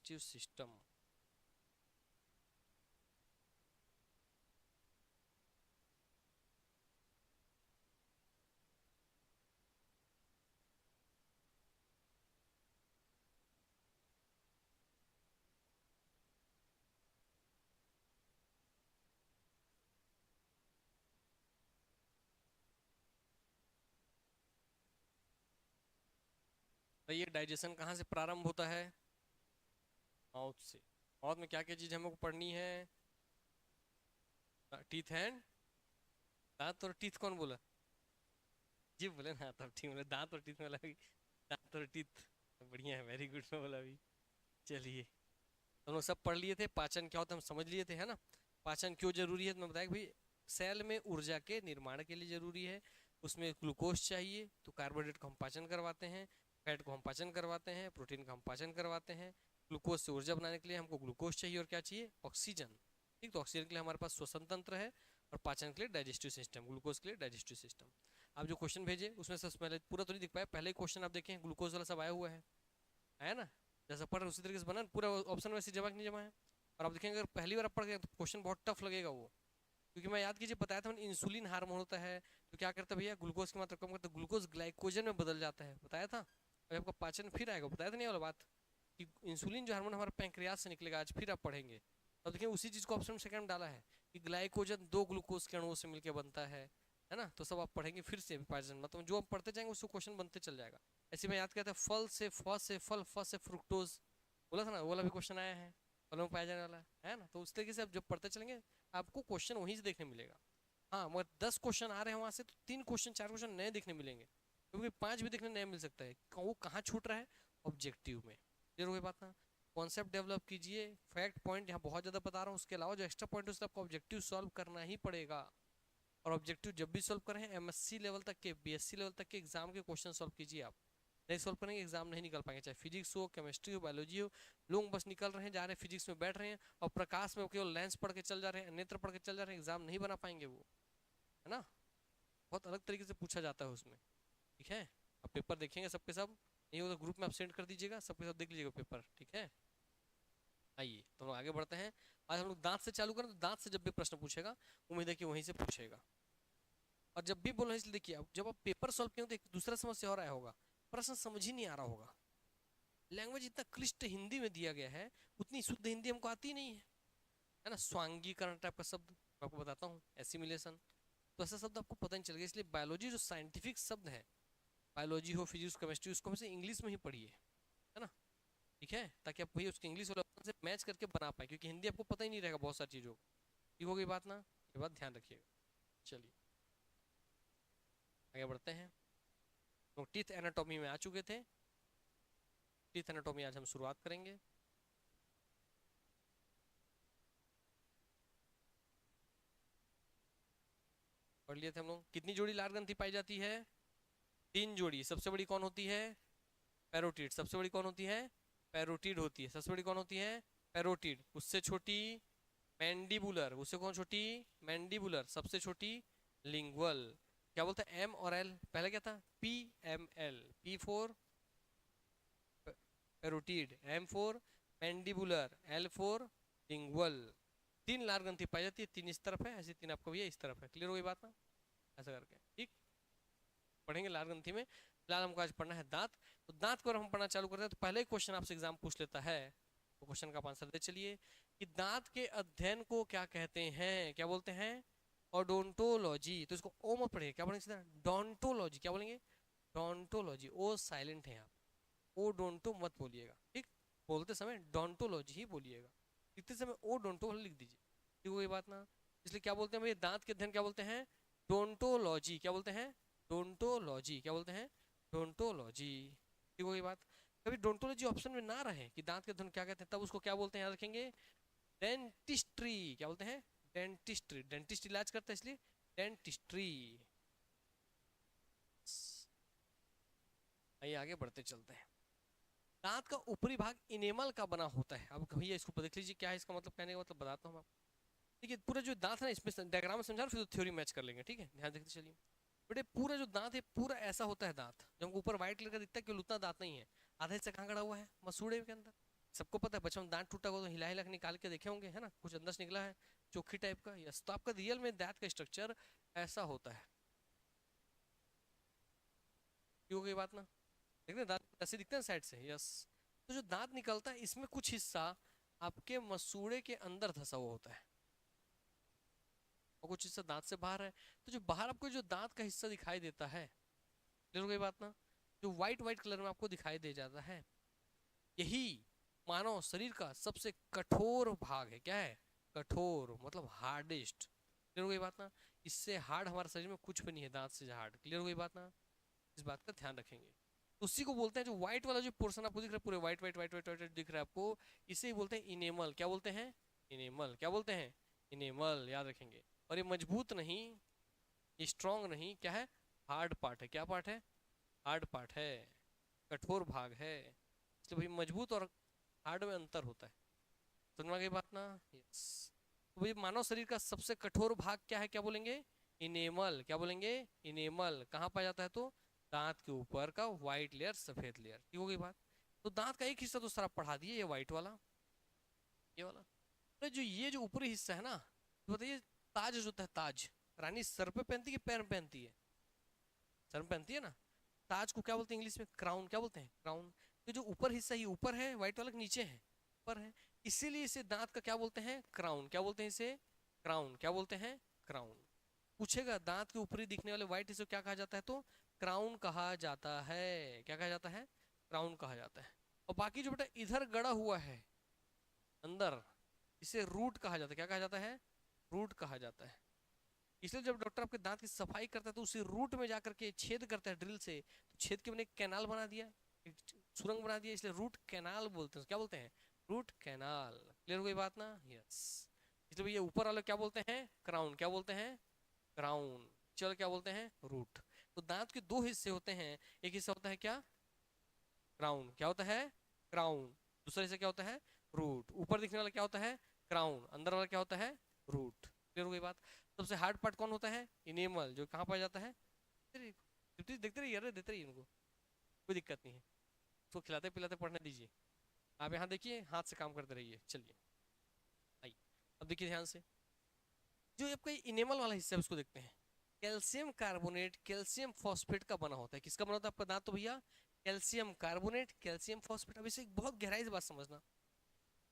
Digestive system. तो ये digestion कहाँ से प्रारंभ होता है? माउथ से। माउथ में क्या क्या चीज हमको पढ़नी है? टीथ एंड, दांत और टीथ कौन बोला? जी बोले ना, तब ठीक बोले, दांत और टीथ में लगी। दांत और टीथ, बढ़िया है, वेरी गुड में बोला अभी। चलिए, हम लोग सब पढ़ लिए थे, पाचन क्या होता है हम समझ लिए थे, है ना। पाचन क्यों जरूरी है तो मैं बताया कि भाई सेल में ऊर्जा के निर्माण के लिए जरूरी है। उसमें ग्लूकोज चाहिए, तो कार्बोहाइड्रेट को हम पाचन करवाते हैं, फैट को हम पाचन करवाते हैं, प्रोटीन का हम पाचन करवाते हैं। ग्लूकोज से ऊर्जा बनाने के लिए हमको ग्लूकोज चाहिए, और क्या चाहिए? ऑक्सीजन। ठीक, तो ऑक्सीजन के लिए हमारे पास श्वसन तंत्र है, और पाचन के लिए डाइजेस्टिव सिस्टम, ग्लूकोज के लिए डाइजेस्टिव सिस्टम। आप जो क्वेश्चन भेजे उसमें सबसे पहले पूरा तो नहीं दिख पाया, पहले ही क्वेश्चन आप देखें ग्लूकोज वाला सब आया हुआ है ना। जैसा पढ़ रहे उसी तरीके से बना, पूरा ऑप्शन वैसे जमा नहीं जमा है। और आप देखेंगे अगर पहली बार आप पढ़ गए तो क्वेश्चन बहुत टफ लगेगा वो, क्योंकि मैं याद कीजिए बताया था इंसुलिन हार्मोन होता है, तो क्या करता है भैया, ग्लूकोज की मात्रा कम करता है, ग्लूकोज ग्लाइकोजन में बदल जाता है, बताया था। अभी आपका पाचन फिर आएगा, बताया था नहीं वाला बात, कि इंसुलिन जो हार्मोन हमारे पैंक्रियाज से निकलेगा आज, फिर आप पढ़ेंगे। अब देखिए उसी चीज को ऑप्शन सेकंड में डाला है कि ग्लाइकोजन दो ग्लूकोज के अणुओं से मिलकर बनता है ना। तो सब आप पढ़ेंगे फिर से पाचन, मतलब जो हम पढ़ते जाएंगे उसको क्वेश्चन बनते चल जाएगा। ऐसे में याद किया था, फल से फ से फल, फ से फ्रुक्टोज, बोला था ना, वो वाला भी क्वेश्चन आया है, फलों में पाया जाने वाला है ना। तो उस तरीके से आप जब पढ़ते चलेंगे आपको क्वेश्चन वहीं से देखने मिलेगा। हाँ, मगर 10 क्वेश्चन आ रहे हैं वहां से, तो 3 क्वेश्चन 4 क्वेश्चन नए देखने मिलेंगे, क्योंकि 5 भी देखने नए मिल सकता है। वो कहाँ छूट रहा है? ऑब्जेक्टिव में। क्लियर हो गई बात ना। कॉन्सेप्ट डेवलप कीजिए, फैक्ट पॉइंट यहाँ बहुत ज्यादा बता रहा हूँ, उसके अलावा जो एक्स्ट्रा पॉइंट है उसका आपको ऑब्जेक्टिव सॉल्व करना ही पड़ेगा। और ऑब्जेक्टिव जब भी सॉल्व करें, एमएससी लेवल तक के, बीएससी लेवल तक के एग्जाम के क्वेश्चन सॉल्व कीजिए आप। नहीं सॉल्व करेंगे एग्जाम नहीं निकल पाएंगे, चाहे फिजिक्स हो, केमिस्ट्री हो, बायोलॉजी हो। लोग बस निकल रहे हैं, जा रहे हैं फिजिक्स में बैठ रहे हैं, और प्रकाश में केवल लेंस पढ़ के चल जा रहे हैं, नेत्र पढ़ के चल जा रहे हैं, एग्जाम नहीं बना पाएंगे वो, है ना। बहुत अलग तरीके से पूछा जाता है उसमें। ठीक है, अब पेपर देखेंगे सबके सब, नहीं हो तो ग्रुप में आप सेंड कर दीजिएगा, सबके सब देख लीजिएगा पेपर, ठीक है। आइए तो हम लोग आगे बढ़ते हैं। आज हम लोग दांत से चालू करें, तो दांत से जब भी प्रश्न पूछेगा उम्मीद है कि वहीं से पूछेगा। और जब भी बोलो इसलिए देखिए, अब जब आप पेपर सॉल्व किए तो एक दूसरा समस्या और आया होगा, प्रश्न समझ ही नहीं आ रहा होगा। लैंग्वेज इतना क्लिष्ट हिंदी में दिया गया है, उतनी शुद्ध हिंदी हमको आती नहीं है ना। स्वांगीकरण टाइप का शब्द मैं आपको बताता हूँ, एसिमिलेशन, तो ऐसा शब्द आपको पता नहीं चलेगा। इसलिए बायोलॉजी जो साइंटिफिक शब्द है, बायोलॉजी हो, फिजिक्स, केमिस्ट्री, उसको हमेशा इंग्लिश में ही पढ़िए, है ना। ठीक है, ताकि आप वही उसके इंग्लिश वाले ऑप्शन से मैच करके बना पाए, क्योंकि हिंदी आपको पता ही नहीं रहेगा बहुत सारी चीज़ों को। ठीक हो गई बात ना, ये बात ध्यान रखिएगा। चलिए आगे बढ़ते हैं। तो टीथ एनाटॉमी में आ चुके थे, टीथ एनाटॉमी आज हम शुरुआत करेंगे। पढ़ लिए थे हम लोग, कितनी जोड़ी लार ग्रंथि पाई जाती है? 3 जोड़ी। सबसे बड़ी कौन होती है? पैरोटिड। सबसे बड़ी कौन होती है? पैरोटिड होती है। सबसे बड़ी कौन होती है? पैरोटिड। उससे छोटी मैंडिबुलर। उससे कौन छोटी? मैंडिबुलर। सबसे छोटी लिंगुअल। क्या बोलते हैं, एम और एल? पहले क्या था? P M L. P four parotid, M four mandibular, L four lingual. 3 लार ग्रंथि पाई जाती है, 3 इस तरफ है, ऐसी 3 आपको भी इस तरफ है। क्लियर हो गई बात ना, ऐसा करके ठीक पढ़ेंगे लार ग्रंथि में। फिलहाल हमको आज पढ़ना है दांत। तो दांत को अगर हम पढ़ना चालू करते हैं तो पहले क्वेश्चन आपसे एग्जाम पूछ लेता है, तो क्वेश्चन का आंसर दे चलिए कि दांत के अध्ययन को क्या कहते हैं? क्या बोलते हैं? ओडोंटोलॉजी। तो इसको ओ मत पढ़िए, क्या पढ़ेंगे सीधा? डोंटोलॉजी। क्या बोलेंगे? डोंटोलॉजी। ओ साइलेंट है आप, ओ डोंटो मत बोलिएगा, ठीक। बोलते समय डोंटोलॉजी ही बोलिएगा, लिखते समय ओ डोंटो लिख दीजिए। ठीक हो गई बात ना। इसलिए क्या बोलते हैं भाई, दांत के अध्ययन क्या बोलते हैं? डोंटोलॉजी। क्या बोलते हैं? डोंटोलॉजी। क्या बोलते हैं? डोंटोलॉजी। ठीक हो गई बात। कभी डोंटोलॉजी ऑप्शन में ना रहे कि दांत के अध्ययन क्या कहते हैं, तब उसको क्या बोलते हैं, याद रखेंगे, डेंटिस्ट्री। क्या बोलते हैं? डेंटिस्ट्री। डेंटिस्ट इलाज करता है इसलिए डेंटिस्ट्री। आइए आगे बढ़ते चलते हैं। दांत का ऊपरी भाग इनेमल का बना होता है। अब भैया इसको देख लीजिए क्या है इसका मतलब, कहने का मतलब बताता हूँ आपको। देखिए पूरा जो दांत है ना, इसमें डायग्राम में समझा, फिर थ्योरी मैच कर लेंगे, ठीक है, ध्यान देखते चलिए। बेटे पूरा जो दांत है पूरा ऐसा होता है दांत, जो हमको ऊपर व्हाइट कलर का दिखता है, केवल उतना दांत नहीं है। आधा हिस्सा कहाँ गड़ा हुआ है? मसूड़े के अंदर। सबको पता है बचपन में दांत टूटा हुआ तो हिला हिला के निकाल के देखे होंगे, है ना, कुछ अंदर से निकला है चोखी टाइप का। यस, तो आपका रियल में दांत का स्ट्रक्चर ऐसा होता है। क्यों ये बात ना, देखते हैं दांत ऐसे दिखते हैं साइड से। यस, तो जो दांत निकलता है इसमें कुछ हिस्सा आपके मसूड़े के अंदर धंसा हुआ होता है और कुछ हिस्सा दांत से बाहर है। तो जो बाहर आपको जो दांत का हिस्सा दिखाई देता है, क्लियर हो गई बात ना, जो व्हाइट व्हाइट कलर में आपको दिखाई दे जाता है, यही मानव शरीर का सबसे कठोर भाग है। क्या है? कठोर, मतलब हार्डेस्ट। क्लियर हो गई बात ना, इससे हार्ड हमारे शरीर में कुछ भी नहीं है दांत से हार्ड। क्लियर हो गई बात ना, इस बात का ध्यान रखेंगे। उसी को बोलते हैं, जो व्हाइट वाला जो पोर्शन आपको दिख रहा है, पूरे white white white white white दिख रहा है आपको, इसे ही बोलते हैं इनेमल। क्या बोलते हैं? इनेमल। क्या बोलते हैं? इनेमल, याद रखेंगे। और ये मजबूत नहीं, ये स्ट्रांग नहीं, क्या है? हार्ड पार्ट है। क्या पार्ट है? हार्ड पार्ट है, कठोर भाग है। इसलिए भाई मजबूत और हार्ड में अंतर होता है। समझ में आ गई बात ना? यस। तो भाई मानव शरीर का सबसे कठोर भाग क्या है? क्या बोलेंगे? इनेमल। क्या बोलेंगे? इनेमल। कहाँ पाया जाता है? तो दांत के ऊपर का व्हाइट लेयर, सफेद लेयर। ठीक हो गई बात? तो दांत का एक हिस्सा तो सारा पढ़ा दिए, ये व्हाइट वाला, ये वाला। तो जो ये जो ऊपरी हिस्सा है ना, तो बताइए, ताज जो होता है, ताज रानी सर पे पहनती है कि पैर में पहनती है? सर में पहनती है ना। ताज को क्या बोलते हैं इंग्लिश में? क्राउन। क्या बोलते हैं? क्राउन। तो जो ऊपर हिस्सा ही ऊपर है, व्हाइट वाला नीचे है, ऊपर है, इसीलिए इसे दांत का क्या बोलते हैं? क्राउन। क्या बोलते हैं इसे? क्राउन। क्या बोलते हैं? क्राउन। पूछेगा दांत के ऊपरी दिखने वाले व्हाइट हिस्से को क्या कहा जाता है? तो क्राउन कहा जाता है। क्या कहा जाता है? क्राउन कहा जाता है। और बाकी जो बेटा इधर गड़ा हुआ है अंदर, इसे रूट कहा जाता है। क्या कहा जाता है? रूट कहा जाता है। इसलिए जब डॉक्टर आपके दांत की सफाई करता है तो उसी रूट में जाकर के छेद करता है ड्रिल से, तो छेद के बने एक कैनाल बना दिया, एक सुरंग बना दिया, इसलिए रूट कैनाल बोलते हैं। क्या बोलते हैं? Root canal. क्लियर हो गई बात ना? यस। इसलिए भैया ऊपर वाले क्या बोलते हैं? क्राउन। क्या बोलते हैं? क्राउन। चल क्या बोलते हैं? रूट। तो दांत के दो हिस्से होते हैं, एक हिस्सा होता है क्या? क्राउन। क्या होता है? क्राउन। दूसरा हिस्सा क्या होता है? रूट। ऊपर दिखने वाला क्या होता है? क्राउन। अंदर वाला क्या होता है? रूट। क्लियर हो गई बात? सबसे हार्ड पार्ट कौन होता है? इनेमल, जो कहाँ पाया जाता है? देखते रहिए, अरे देते रहिए उनको, कोई दिक्कत नहीं है, उसको खिलाते पिलाते पढ़ने दीजिए। आप यहाँ देखिए, हाथ से काम करते रहिए। चलिए आइए, अब देखिए ध्यान से, जो आपका इनेमल वाला हिस्सा है उसको देखते हैं। कैल्शियम कार्बोनेट, कैल्शियम फॉस्फेट का बना होता है। किसका बना होता है आपका दांत? तो भैया कैल्शियम कार्बोनेट, कैल्शियम फॉस्फेट। अब इसे बहुत गहराई से बात समझना,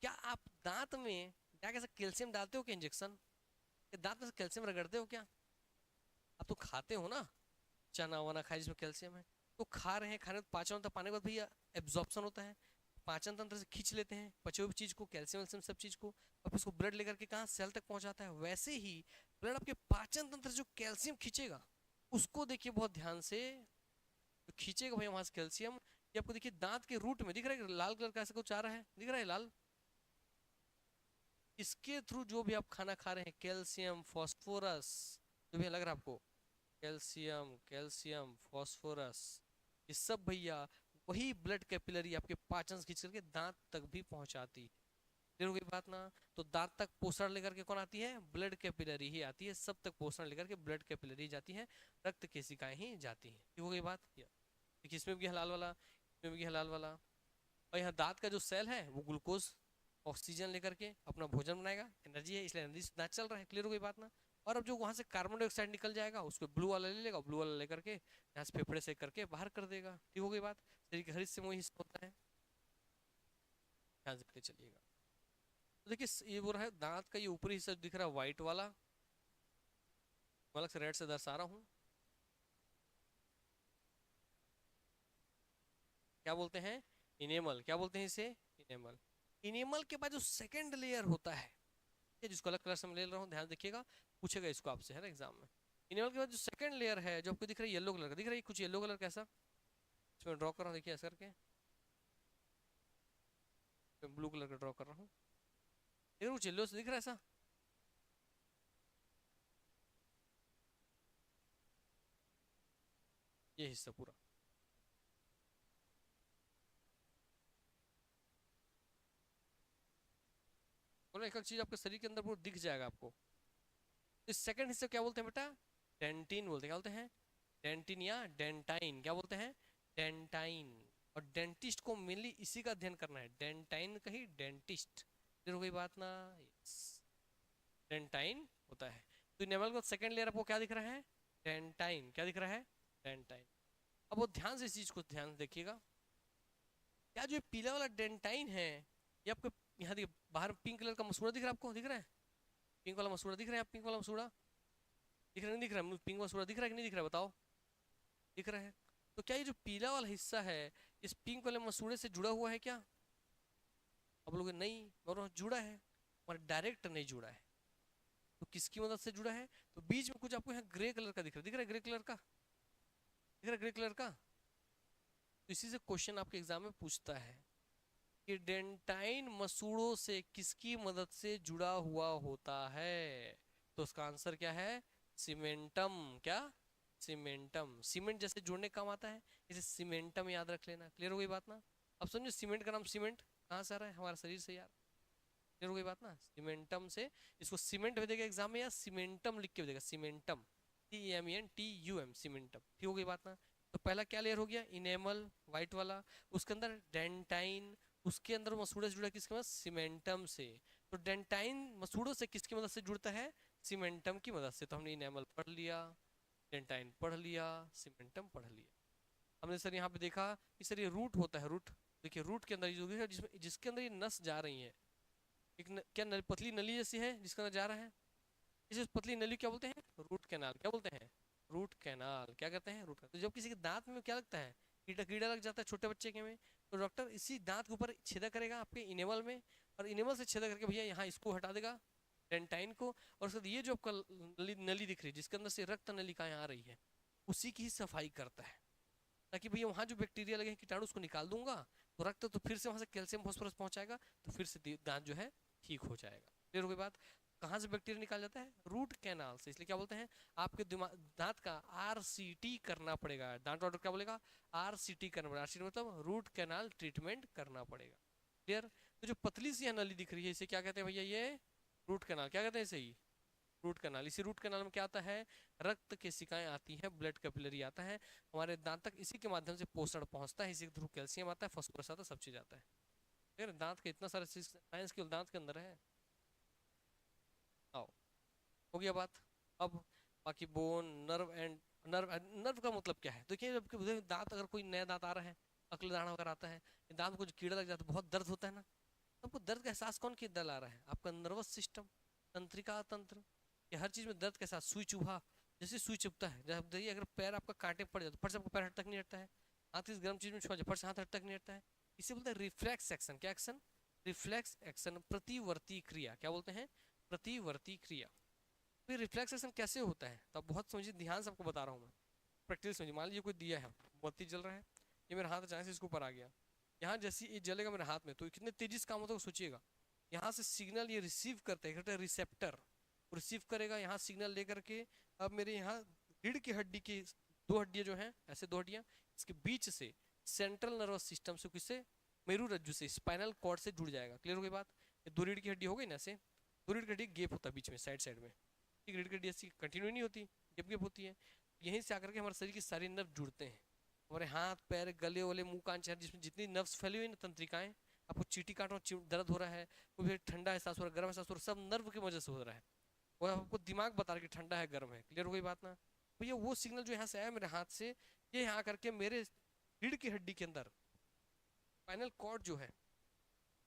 क्या आप दांत में क्या कैसा कैल्शियम डालते हो क्या इंजेक्शन? दांत में से कैल्शियम रगड़ते हो क्या? आप तो खाते हो ना, चना वना खाए जिसमें कैल्शियम है, तो खा रहे हैं, खाने पाचन होता है, पाने के बाद भैया एब्जॉर्प्शन होता है, पाचन तंत्र से खींच लेते हैं पचे हुए चीज को, कैल्शियम वैल्शियम सब चीज को, और फिर उसको ब्लड लेकर के कहाँ सेल तक पहुंचाता है। वैसे ही ब्लड आपके पाचन तंत्र से जो कैल्शियम खींचेगा, उसको देखिए बहुत ध्यान से, तो खींचेगा भैया वहां से कैल्शियम। ये आपको देखिए दांत के रूट में दिख रहा है लाल कलर का ऐसा कुछ आ रहा है, दिख रहा है लाल, इसके थ्रू जो भी आप खाना खा रहे हैं, कैल्शियम फॉस्फोरस, जो भी लग रहा है आपको, कैल्शियम कैल्शियम फॉस्फोरस, ये सब भैया वही ब्लड कैपिलरी आपके पाचन से खींच करके दांत तक भी पहुंचाती है। क्लियर हो गई बात ना? तो दांत तक पोषण लेकर के कौन आती है? ब्लड कैपिलरी ही आती है। सब तक पोषण लेकर के ब्लड कैपिलरी जाती है, रक्त केशिकाएं ही जाती हैं। ठीक हो गई बात? देखिए इसमें भी हलाल वाला, इसमें भी हलाल वाला। और यहाँ दांत का जो सेल है वो ग्लूकोज ऑक्सीजन लेकर के अपना भोजन बनाएगा, एनर्जी है, इसलिए एनर्जी से दांत चल रहा है। क्लियर हो गई बात ना? और अब जो वहां से कार्बन डाइऑक्साइड निकल जाएगा, उसको ब्लू वाला ले लेगा, ब्लू वाला लेकर के यहाँ से फेफड़े से करके बाहर कर देगा। ठीक हो गई बात? शरीर के हर हिस्से में वही हिस्सा होता है, ध्यान से चलिएगा। तो देखिए ये बोल रहा है दांत का ये ऊपरी हिस्सा दिख रहा है व्हाइट वाला, मैं अलग से रेड से दर्शा रहा हूँ। क्या बोलते हैं? इनेमल। क्या बोलते हैं इसे? इनेमल। इनेमल के बाद जो सेकंड लेयर होता है, ये जिसको अलग कलर से मैं ले रहा हूँ, ध्यान देखिएगा, पूछेगा इसको आपसे, है ना एग्जाम में। इनेमल के बाद जो सेकंड लेयर है, जो आपको दिख रहा है येलो कलर का, दिख रहा है कुछ येलो कलर कैसा, इसमें ड्रॉ कर रहा हूँ, देखिए ऐसा करके ब्लू कलर का ड्रॉ कर रहा हूँ, देखिए कुछ येलो से दिख रहा है ऐसा, ये हिस्सा पूरा। बोलो एक एक चीज आपके शरीर के अंदर पूरा दिख जाएगा आपको। इस सेकंड हिस्से को क्या बोलते हैं बेटा? डेंटिन बोलते हैं। क्या बोलते हैं? डेंटिन या डेंटाइन। क्या बोलते हैं? डेंटाइन। और डेंटिस्ट को मेनली इसी का अध्ययन करना है, डेंटाइन का ही डेंटिस्ट। फिर हो गई बात ना, यस, डेंटाइन होता है। तो इनेमल का सेकंड लेयर आपको क्या दिख रहा है, डेंटाइन, क्या दिख रहा है, डेंटाइन। अब वो ध्यान से इस चीज को ध्यान से देखिएगा, क्या जो पीला वाला डेंटाइन है, ये आपको यहाँ देखिए बाहर पिंक कलर का मसूड़ा दिख रहा है, आपको दिख रहा है पिंक वाला मसूड़ा दिख रहा है, पिंक वाला मसूड़ा दिख रहा है, नहीं दिख रहा है, पिंक मसूड़ा दिख रहा है कि नहीं दिख रहा है, बताओ, दिख रहा है। तो क्या ये जो पीला वाला हिस्सा है इस पिंक वाले मसूड़े से जुड़ा हुआ है क्या, अब लोग नहीं, और जुड़ा है, और डायरेक्ट नहीं जुड़ा है। तो किसकी मदद से जुड़ा है, तो बीच में कुछ आपको यहाँ ग्रे कलर का दिख रहा है ग्रे कलर का, दिख रहा है ग्रे कलर का। तो इसी से क्वेश्चन आपके एग्जाम में पूछता है कि डेंटाइन मसूड़ों से किसकी मदद से जुड़ा हुआ होता है, तो उसका आंसर क्या है, सीमेंटम। क्या, सीमेंटम, सीमेंट जैसे जोड़ने काम आता है, इसे सीमेंटम याद रख लेना। क्लियर हो गई बात ना। अब समझो सीमेंट का नाम सीमेंट कहाँ से आ रहा है, हमारे शरीर से यार। क्लियर हो गई बात ना, सीमेंटम से, इसको सीमेंट भेजेगा एग्जाम में या सीमेंटम लिख के भेजेगा, सीमेंटम, CEMENTUM, सीमेंटम। ठीक हो गई बात ना। तो पहला क्या लेयर हो गया, इनेमल व्हाइट वाला, उसके अंदर डेंटाइन, उसके अंदर मसूड़े से जुड़ा किसके मदद, सीमेंटम से। तो डेंटाइन मसूड़ों से किसकी मदद से जुड़ता है, सीमेंटम की मदद से। तो हमने इनेमल पढ़ लिया, डेंटाइन पढ़ लिया, सीमेंटम पढ़ लिया। हमने सर यहाँ पे देखा कि सर ये रूट होता है, रूट देखिए, रूट के अंदर जो है जिसमें जिसके अंदर ये नस जा रही है, एक क्या पतली नली जैसी है जिसके अंदर जा रहा है, इसे पतली नली क्या बोलते हैं, रूट कैनाल। क्या बोलते हैं, रूट कैनाल। क्या कहते हैं, रूट कैनाल। तो जब किसी के दांत में क्या लगता है, कीड़ा कीड़ा लग जाता है छोटे बच्चे के में, तो डॉक्टर इसी दांत के ऊपर छेदा करेगा आपके इनेमल में, और इनेमल से छेदा करके भैया यहाँ इसको हटा देगा, डेंटाइन को। और उसके बाद ये जो आपका नली दिख रही है जिसके अंदर से रक्त नलिकाएं आ रही है, उसी की ही सफाई करता है, ताकि भैया वहाँ जो बैक्टीरिया लगे कीटाणु उसको निकाल दूंगा, तो रक्त तो फिर से वहां से कैल्शियम फास्फोरस पहुंचाएगा, तो फिर से दांत जो है ठीक हो जाएगा। क्लियर हो गई बात। कहाँ से बैक्टीरिया निकाल जाता है, रूट कैनाल से। इसलिए क्या बोलते हैं, आपके दिमाग दांत का RCT करना पड़ेगा, दांत डॉक्टर क्या बोलेगा, RCT करना पड़ेगा। RCT मतलब रूट कैनाल ट्रीटमेंट करना पड़ेगा। क्लियर। तो जो पतली सी नली दिख रही है इसे क्या कहते हैं भैया, ये रूट कैनाल। क्या कहते हैं इसे, रूट कैनाल। इसी रूट कैनाल में क्या आता है, रक्त केशिकाएं आती हैं, ब्लड कैपिलरी आता है हमारे दांत तक, इसी के माध्यम से पोषण पहुंचता है, इसी के थ्रू कैल्शियम आता है, फास्फोरस आता है, सब चीज आता है। फिर दांत के इतना सारा साइंस केवल दांत के अंदर है। आओ, हो गया बात। अब बाकी bone, nerve and nerve, nerve का मतलब क्या है, देखिए जब दांत, अगर कोई नया दांत आ रहा है, अगले दाना वगैरह आता है, दांत को जो कीड़ा लग जाता है बहुत दर्द होता है ना, आपको दर्द का एहसास कौन कितना ला रहा है, आपका नर्वस सिस्टम, तंत्रिका तंत्र। ये हर चीज में दर्द के साथ सुई चुभा, जैसे सुई चुभता है, जब देखिए अगर पैर आपका कांटे पड़ जाए तो फट से आपका पैर हट तक नहीं हटता है, हाथ इस गर्म चीज में छुआ जाए फट से हाथ हट तक नहीं हटता है। इसे बोलते हैं रिफ्लेक्स एक्शन। क्या एक्शन, रिफ्लेक्स एक्शन, प्रतिवर्ती क्रिया। क्या बोलते हैं, प्रतिवर्ती क्रिया। फिर रिफ्लेक्स एक्शन कैसे होता है, तो आप बहुत समझिए, ध्यान से आपको बता रहा हूँ मैं, प्रैक्टिस समझिए। मान लीजिए कोई दिया है, बत्ती जल रहा है, ये मेरा हाथ अचानक से इसके ऊपर आ गया, यहाँ जैसे ये जलेगा मेरे हाथ में तो कितने तेजी से काम होता है सोचिएगा। यहाँ से सिग्नल ये रिसीव करते हैं, रिसेप्टर रिसीव करेगा यहाँ सिग्नल लेकर के, अब मेरे यहाँ रीढ़ की हड्डी की दो हड्डियां जो हैं, ऐसे दो हड्डियां, इसके बीच से सेंट्रल नर्वस सिस्टम से किससे, मेरुरज्जु से, स्पाइनल कॉर्ड से जुड़ जाएगा। क्लियर हो गई बात। ये दो रीढ़ की हड्डी हो गई ना, ऐसे दो रीढ़ की हड्डी गैप होता है बीच में, साइड साइड में, ठीक, रीढ़ की हड्डी ऐसी कंटिन्यू नहीं होती, गैप गैप होती है। यहीं से आकर के हमारे शरीर की सारी नर्व जुड़ते हैं, हमारे हाथ पैर गले वाले मुंह कान चेहरे जिसमें जितनी नर्व्स फैली हुई ना, तंत्रिकाएं, आपको चीटी काटो दर्द हो रहा है, कोई ठंडा एहसास हो रहा है, गर्म एहसास हो रहा है, सब नर्व की वजह से हो रहा है, वो आपको दिमाग बता रहा है कि ठंडा है गर्म है। क्लियर हो गई बात ना। तो ये वो सिग्नल जो यहाँ से आया मेरे हाथ से, ये यहाँ करके मेरे रीढ़ की हड्डी के अंदर स्पाइनल कॉर्ड जो है,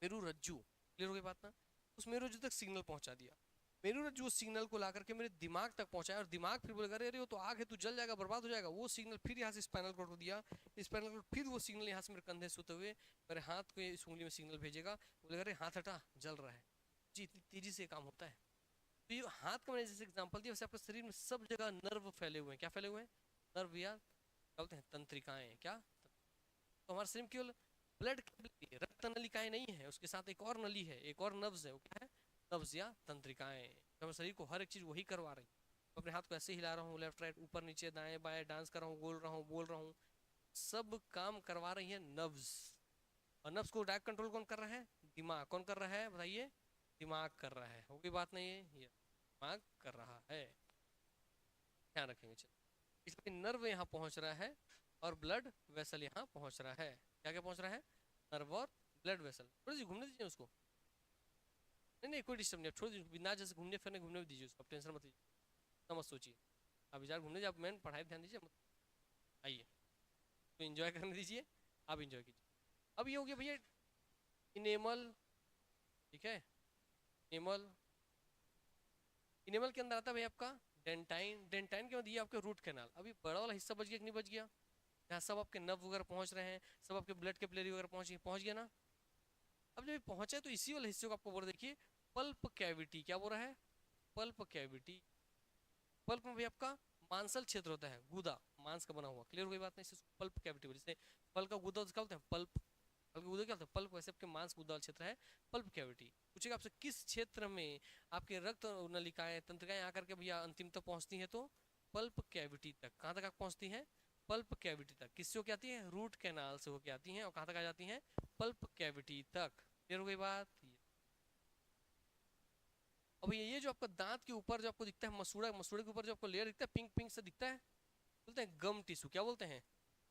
मेरुरज्जु, क्लियर हो गई बात ना, उस मेरुरज्जु तक सिग्नल पहुंचा दिया। मेरुरज्जु उस सिग्नल को ला करके मेरे दिमाग तक पहुंचाया, और दिमाग फिर बोलेगा अरे वो तो आग है, तू जल जाएगा, बर्बाद हो जाएगा। वो सिग्नल फिर यहाँ से स्पाइनल कॉर्ड को दिया, स्पाइनल कॉर्ड फिर वो सिग्नल यहाँ से मेरे कंधे सोते हुए मेरे हाथ को इस उंगली में सिग्नल भेजेगा, बोलेगा अरे हाथ हटा जल रहा है। जी, इतनी तेजी से काम होता है। तो ये हाथ का मैंने जैसे एग्जांपल दिया, वैसे आपके शरीर में सब जगह नर्व फैले हुए हैं। क्या फैले हुए हैं, नर्व या क्या बोलते हैं, तंत्रिकाएं। क्या, तो हमारे शरीर में केवल ब्लड, रक्त नलिकाएं नहीं है, उसके साथ एक और नली है, एक और नब्ज है, वो क्या है, नब्ज या तंत्रिकाएं। तो हमारे शरीर को हर एक चीज वही करवा रही है। मैं अपने हाथ को ऐसे हिला रहा हूँ, लेफ्ट राइट ऊपर नीचे दाएं बाएं, डांस कर रहा हूँ, बोल रहा हूँ बोल रहा हूँ, सब काम करवा रही है नब्ज। और नब्ज को डायरेक्ट कंट्रोल कौन कर रहा है, दिमाग। कौन कर रहा है बताइए, दिमाग कर रहा है। होगी बात नहीं है, ये दिमाग कर रहा है, ध्यान रखेंगे। चलो, इसलिए नर्व यहाँ पहुंच रहा है और ब्लड वेसल यहाँ पहुंच रहा है। क्या क्या पहुंच रहा है, नर्व और ब्लड वेसल। थोड़ी सी घूमने दीजिए उसको, नहीं नहीं कोई डिस्टर्ब नहीं, छोड़ दीजिए बिना जैसे घूमने फिरने घूमने भी दीजिए उसको, आप टेंशन मत लीजिए, मत सोचिए। आप विचार घूमने दीजिए, आप मेन पढ़ाई ध्यान दीजिए मत। आइए तो एंजॉय करने दीजिए, आप एंजॉय कीजिए। अब ये हो गया भैया इनेमल, ठीक है, इनेमल, इनेमल के अंदर आता है भाई आपका डेंटाइन, डेंटाइन के बाद ये आपके रूट कैनाल। अभी बड़ा वाला हिस्सा बच गया कि नहीं बच गया, यहाँ सब आपके नर्व वगैरह पहुंच रहे हैं, सब आपके ब्लड के प्लेरी वगैरह पहुंच गया ना। अब जब ये पहुंचा है तो इसी वाले हिस्से को आपको बोल, देखिए पल्प कैविटी, क्या बोल रहा है, पल्प कैविटी। पल्प में भी आपका मांसल क्षेत्र होता है, गूदा मांस का बना हुआ, क्लियर हो गई बात नहीं, इसे पल्प कैविटी बोलते हैं। जैसे फल का गूदा क्या बोलते हैं, पल्प, फल का गूदा क्या होता है, पल्प। वैसे आपके मांस गूदा वाला क्षेत्र है पल्प कैविटी। पूछेगा आपसे किस क्षेत्र में आपके रक्त नलिकाएं तंत्रिकाएं आकर के भैया अंतिम तक पहुंचती हैं, तो पल्प कैविटी तक। कहाँ तक पहुंचती हैं, पल्प कैविटी तक। किससे होके आती है, रूट कैनाल से होके आती हैं, और कहाँ तक आ जाती हैं, पल्प कैविटी तक। क्लियर हो गई बात। अब ये जो आपका दांत के ऊपर जो आपको दिखता है मसूड़ा, मसूड़े के ऊपर जो आपको लेयर दिखता है पिंक पिंक से दिखता है, बोलते हैं गम टिश्यू। क्या बोलते हैं,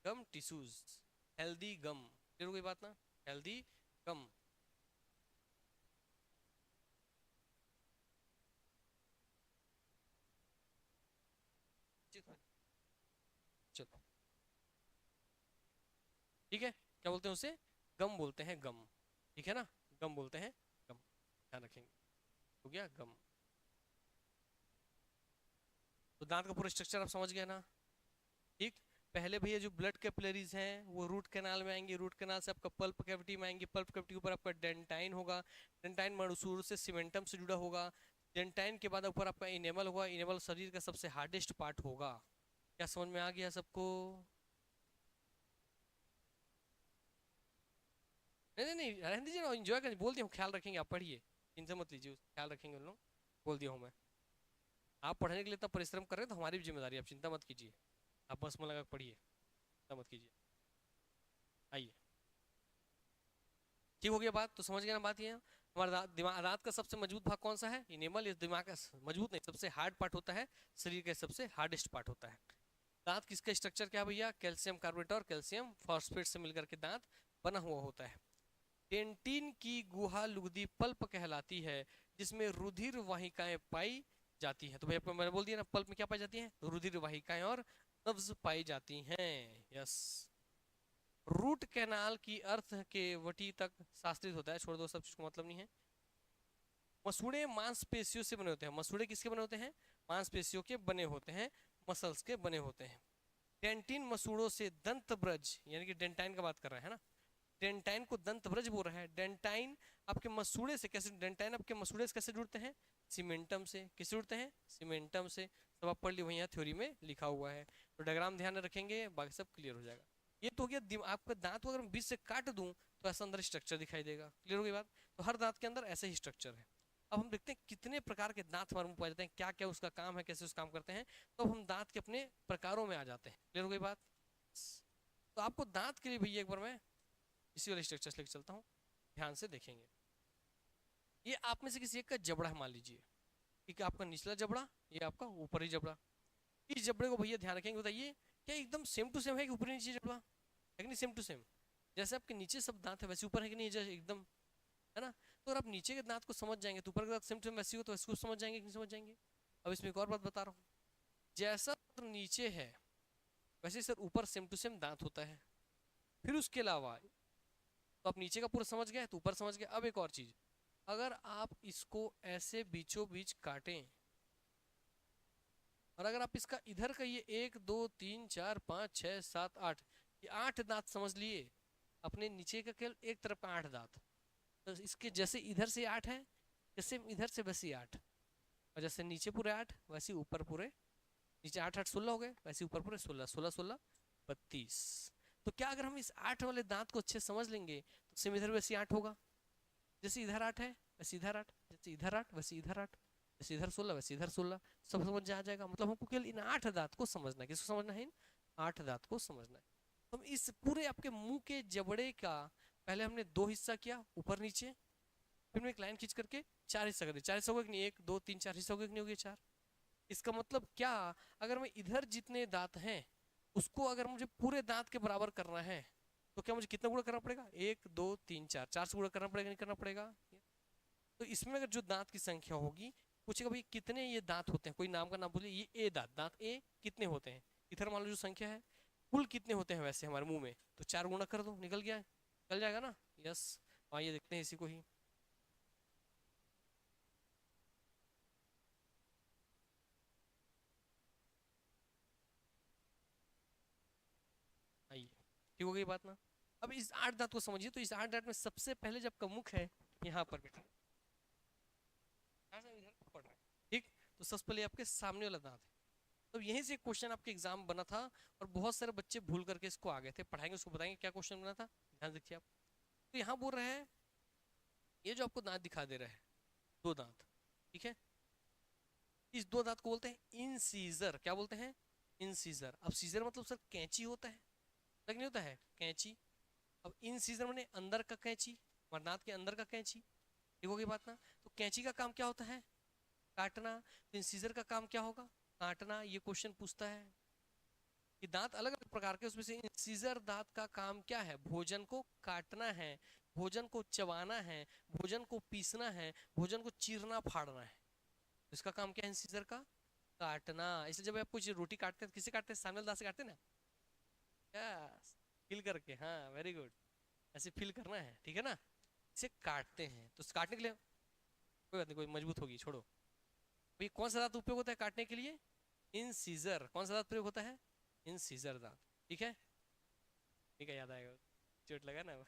गम टिश्यूज, हेल्दी गम। क्लियर हो गई बात ना, हेल्दी गम। चलो ठीक है, क्या बोलते हैं उसे, गम बोलते हैं, गम, ठीक है ना, गम बोलते हैं, गम, ध्यान रखेंगे। हो गया गम। तो दांत का पूरा स्ट्रक्चर आप समझ गए ना, ठीक। पहले भैया जो ब्लड कैपिलरीज हैं वो रूट कैनाल में आएंगे, रूट कैनाल से आपका पल्प कैविटी में आएंगे, पल्प कैविटी के ऊपर आपका डेंटाइन होगा, डेंटाइन मसूड़ से सीमेंटम से जुड़ा होगा, डेंटाइन के बाद ऊपर आपका इनेमल होगा, इनेमल शरीर का सबसे हार्डेस्ट पार्ट होगा। क्या समझ में आ गया सबको, नहीं नहीं नहीं रहने दीजिए ना, एंजॉय करें, बोल दिया हूँ ख्याल रखेंगे, आप पढ़िए, चिंता मत लीजिए, ख्याल रखेंगे उन लोग, बोल दिया हूँ मैं। आप पढ़ने के लिए इतना परिश्रम कर रहे हैं तो हमारी भी जिम्मेदारी, आप चिंता मत कीजिए, आप बस मन लगा के पढ़िए, चिंता मत कीजिए। आइए ठीक हो गया बात, तो समझ गए ना बात। ये हमारा दिमाग, दांत का सबसे मजबूत भाग कौन सा है, इनेमल। इस दिमाग का मजबूत नहीं, सबसे हार्ड पार्ट होता है, शरीर का सबसे हार्डेस्ट पार्ट होता है। दांत किसका स्ट्रक्चर क्या है भैया, कैल्शियम कार्बोनेट और कैल्शियम फॉस्फेट से मिलकर के दांत बना हुआ होता है। डेंटिन की गुहा लुगदी पल्प कहलाती है, जिसमें रुधिर वाहिकाएं पाई जाती हैं। तो भैया मैंने बोल दिया ना, पल्प में क्या पाई जाती है, रुधिर वाहिकाएं और नब्ज पाई जाती हैं। यस, रूट कैनाल की अर्थ के वटी तक शास्त्रित होता है, छोड़ दो सब चीज को मतलब नहीं है। मसूड़े मांसपेशियों से बने होते हैं, मसूड़े किसके बने होते हैं, मांसपेशियों के बने होते हैं, मसल्स के बने होते हैं। डेंटिन मसूड़ों से दंत ब्रज, यानी कि डेंटाइन का बात कर रहा है ना, डेंटाइन को दंत ब्रज बोल रहा है। डेंटाइन आपके मसूड़े से कैसे, डेंटाइन आपके मसूड़े से कैसे जुड़ते हैं, सीमेंटम से। किससे जुड़ते हैं, सीमेंटम से। सब आप पढ़ ली, वही यहाँ थ्योरी में लिखा हुआ है, तो डायग्राम ध्यान रखेंगे, बाकी सब क्लियर हो जाएगा। ये तो हो गया आपका दांत को अगर मैं बीच से काट दूं तो ऐसा अंदर स्ट्रक्चर दिखाई देगा, क्लियर हो गई बात। तो हर दांत के अंदर ऐसे ही स्ट्रक्चर है। अब हम देखते हैं कितने प्रकार के दांत हमारे मुंह पाए जाते हैं, क्या क्या उसका काम है, कैसे उस काम करते हैं, तो हम दांत के अपने प्रकारों में आ जाते हैं, क्लियर हो गई बात। तो आपको दांत के लिए भैया एक बार मैं इसी वाले स्ट्रक्चर लेकर चलता हूँ, ध्यान से देखेंगे। ये आप में से किसी एक का जबड़ा है मान लीजिए, ठीक है, आपका निचला जबड़ा, ये आपका ऊपरी जबड़ा। इस जबड़े को भैया ध्यान रखेंगे, बताइए क्या एकदम सेम टू सेम है कि ऊपरी नीचे जबड़ा है कि नहीं, सेम टू सेम। जैसे आपके नीचे सब दांत है वैसे ऊपर है कि नहीं, जैसे एकदम, है ना। तो अगर आप नीचे के दांत को समझ जाएंगे तो ऊपर के दांत सेम टू सेम वैसे हो, तो इसको समझ जाएंगे कि नहीं समझ जाएंगे। अब इसमें एक और बात बता रहा हूँ, जैसा नीचे है वैसे सर ऊपर सेम टू सेम दांत होता है। फिर उसके अलावा तो आप नीचे का पूरा समझ गए तो ऊपर समझ गए। अब एक और चीज, अगर आप इसको ऐसे बीचों बीच काटें, और अगर आप इसका इधर का ये 1 2 3 4 5 6 7 8, ये 8 दांत समझ लिए, अपने नीचे का केवल एक तरफ का 8 दांत, तो इसके जैसे इधर से 8 है, जैसे इधर से वैसे 8, और जैसे नीचे पूरे 8 वैसे ऊपर पूरे, नीचे 8 8 16 हो गए, वैसे ऊपर पूरे 16 16 16 32। तो क्या अगर हम इस 8 वाले दांत को अच्छे समझ लेंगे तो सेम इधर वैसे 8 होगा, जैसे इधर 8 है वैसे इधर 8, जैसे इधर 8 वैसे इधर 8, जैसे इधर 16 वैसे इधर 16, सब समझ आ जाएगा। मतलब हमको केवल इन 8 दांत को समझना है, किसको समझना है, इन 8 दांत को समझना है। तो हम इस पूरे आपके मुंह के जबड़े का पहले हमने 2 हिस्सा किया, ऊपर नीचे, फिर मैं एक लाइन खींच करके 4 हिस्सा कर दिया। 4 हिस्सा हो गया कि नहीं, 1 2 3 4 हिस्सा हो गया कि नहीं, हो गया 4। इसका मतलब क्या, अगर मैं इधर जितने दांत हैं उसको अगर मुझे पूरे दांत के बराबर करना है तो क्या मुझे कितना गुणा करना पड़ेगा, 1 2 3 4, 4 से गुणा करना पड़ेगा, नहीं करना पड़ेगा। तो इसमें अगर जो दांत की संख्या होगी, पूछेगा भाई कितने ये दांत होते हैं, कोई नाम का नाम बोले, ये ए दांत, दांत ए कितने होते हैं, इधर मान लो जो संख्या है कुल कितने होते हैं वैसे हमारे मुंह में, तो 4 गुणा कर दो, निकल गया, निकल जाएगा ना। यस, आइए देखते हैं इसी को ही। आइए, ठीक हो गई बात ना। अब इस 8 दांत को समझिए, तो इस 8 दांत में सबसे पहले जब का मुख है यहाँ पर बेटा, यहाँ से इधर पड़ रहा है, ठीक, तो सबसे पहले आपके सामने वाला दांत है। तो यहीं से एक क्वेश्चन आपके एग्जाम बना था, और बहुत सारे बच्चे भूल करके इसको आ गए थे, पढ़ाएंगे उसको बताएंगे क्या क्वेश्चन बना था, ध्यान देखिए आप। तो यहाँ बोल रहे हैं, ये जो आपको दांत दिखा दे रहा है, 2 दांत, ठीक है, इस 2 दांत को बोलते हैं इंसीजर, क्या बोलते हैं, इंसीजर। अब सीजर मतलब सर कैंची होता है, तक नहीं होता है कैंची। अब इंसीजर माने अंदर का कैंची, हमारे दांत के अंदर का कैंची, ठीक होगी बात ना। तो कैंची का काम क्या होता है, काटना, तो इंसीजर का काम क्या होगा, काटना। ये क्वेश्चन पूछता है कि दांत अलग अलग प्रकार के, उसमें से इंसीजर दांत का काम क्या है, भोजन को काटना है, भोजन को चबाना है, भोजन को पीसना है, भोजन को चीरना फाड़ना है। तो इसका काम क्या है इंसीजर का, काटना। इसलिए जब आप कुछ रोटी काटते हैं, किसे काटते हैं, सामने दांत से काटते हैं ना, यस, फील करके, हाँ वेरी गुड, ऐसे फील करना है, ठीक है ना, इसे काटते हैं। तो काटने के लिए कोई बात नहीं, कोई मजबूत होगी, छोड़ो। भाई कौन सा दांत उपयोग होता है काटने के लिए, इन सीजर। कौन सा दांत प्रयोग होता है, इन सीजर दांत, ठीक है, ठीक है, याद आएगा, चोट लगा ना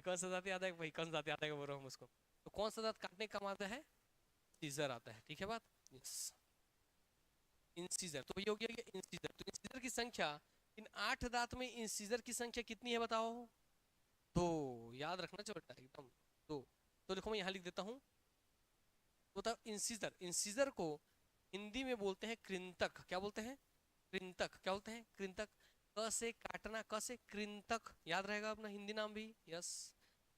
कौन सा दांत याद आएगा भाई, कौन सा दांत याद आएगा बोल रहा हूँ उसको। तो कौन सा दांत काटने का काम आता है, सीजर आता है, ठीक है बात, यस, इंसीजर। तो ये हो गया इंसीजर। तो इंसीजर की संख्या, इन 8 दांत में इंसीजर की संख्या कितनी है बताओ, 2, याद रखना छोटा एकदम, 2। तो देखो मैं यहाँ लिख देता हूँ, बताओ इंसीजर, इंसीजर को हिंदी में बोलते हैं कृंतक, क्या बोलते हैं, कृंतक, क्या बोलते हैं, कृंतक। क से काटना, क से कृंतक, याद रहेगा अपना हिंदी नाम भी, यस।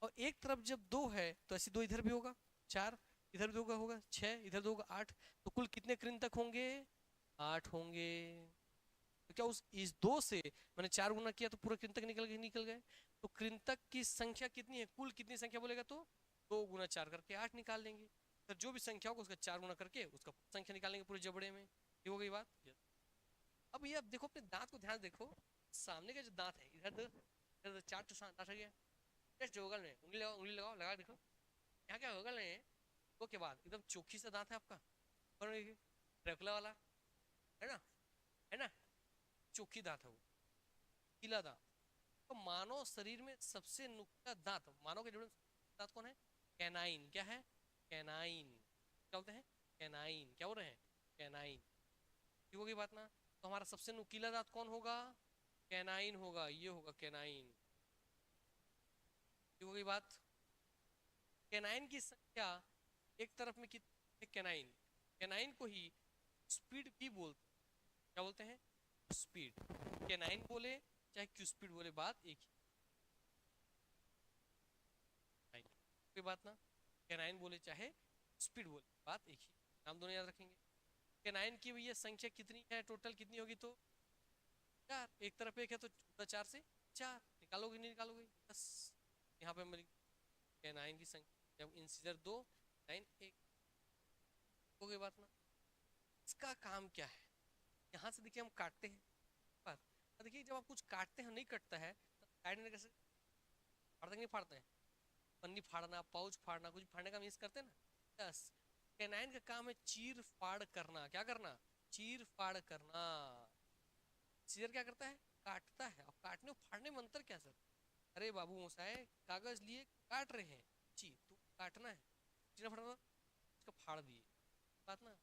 और एक तरफ जब 2 है तो ऐसे 2 इधर भी होगा, 4 इधर भी 2 होगा, 6 इधर 2 होगा, 8। तो कुल कितने कृंतक होंगे, 8 होंगे। तो क्या उस इस 2 से मैंने 4 गुना किया तो पूरा कृंतक निकल गए, निकल गए। तो कृंतक की संख्या कितनी है, कुल कितनी संख्या बोलेगा, तो 2 गुना 4 करके 8 निकाल लेंगे। तो जो भी संख्या होगा उसका 4 गुना करके उसका संख्या निकालेंगे पूरे जबड़े में। ये हो गई बात। अब ये, अब देखो अपने दांत को ध्यान देखो, सामने का जो दांत है, इधर इधर 4 तो दांत है, जस्ट बगल में उंगली लगाओ, उंगली लगाओ, लगा देखो, यहाँ क्या बगल में, वो के बाद एकदम चोखी सा दांत है आपका, और ड्रैकुला वाला, है ना, है ना, चोखी दांत है वो, गीला दांत। तो मानव शरीर में सबसे नुकीला दांत, मानव के जोड़े में दांत कौन है, कैनाइन, क्या है, कैनाइन, क्या बोलते हैं, कैनाइन, क्या बोल रहे हैं, कैनाइन, ठीक होगी बात ना। तो हमारा सबसे नुकीला दांत कौन होगा, कैनाइन होगा, ये होगा कैनाइन, ठीक होगी बात। कैनाइन की संख्या एक तरफ में कितने कैनाइन, कैनाइन को ही स्पीड भी बोलते हैं, क्या बोलते हैं, स्पीड। कैनाइन बोले चाहे क्यू स्पीड बोले, बात एक ही, कोई बात ना, कैनाइन बोले चाहे स्पीड बोले, बात एक ही, नाम दोनों याद रखेंगे। कैनाइन की भैया संख्या कितनी है, टोटल कितनी होगी, तो 4, एक तरफ एक है तो 4 से 4 निकालोगे, नहीं निकालोगे, बस यहाँ पे हमारी कैनाइन की संख्या, जब इंसीजर 2 लाइन 1, हो गई बात ना। इसका काम क्या है, यहाँ से देखिए हम काटते हैं, बात, देखिए जब आप कुछ काटते हैं नहीं कटता है, तो काटने कैसे, फाड़ते नहीं फाड़ते हैं, पन्नी फाड़ना, पाउच फाड़ना, कुछ फाड़ने का मीन्स करते हैं ना, यस। कैनाइन का काम है चीर फाड़ करना, क्या करना, चीर फाड़ करना। सीजर क्या करता है, काटता है। और काटने और फाड़ने में अंतर क्या सर, अरे बाबू मोसाए, कागज लिए काट रहे हैं, ची तो काटना है, चीरा फाड़ना, इसको फाड़ दिए, बात ना,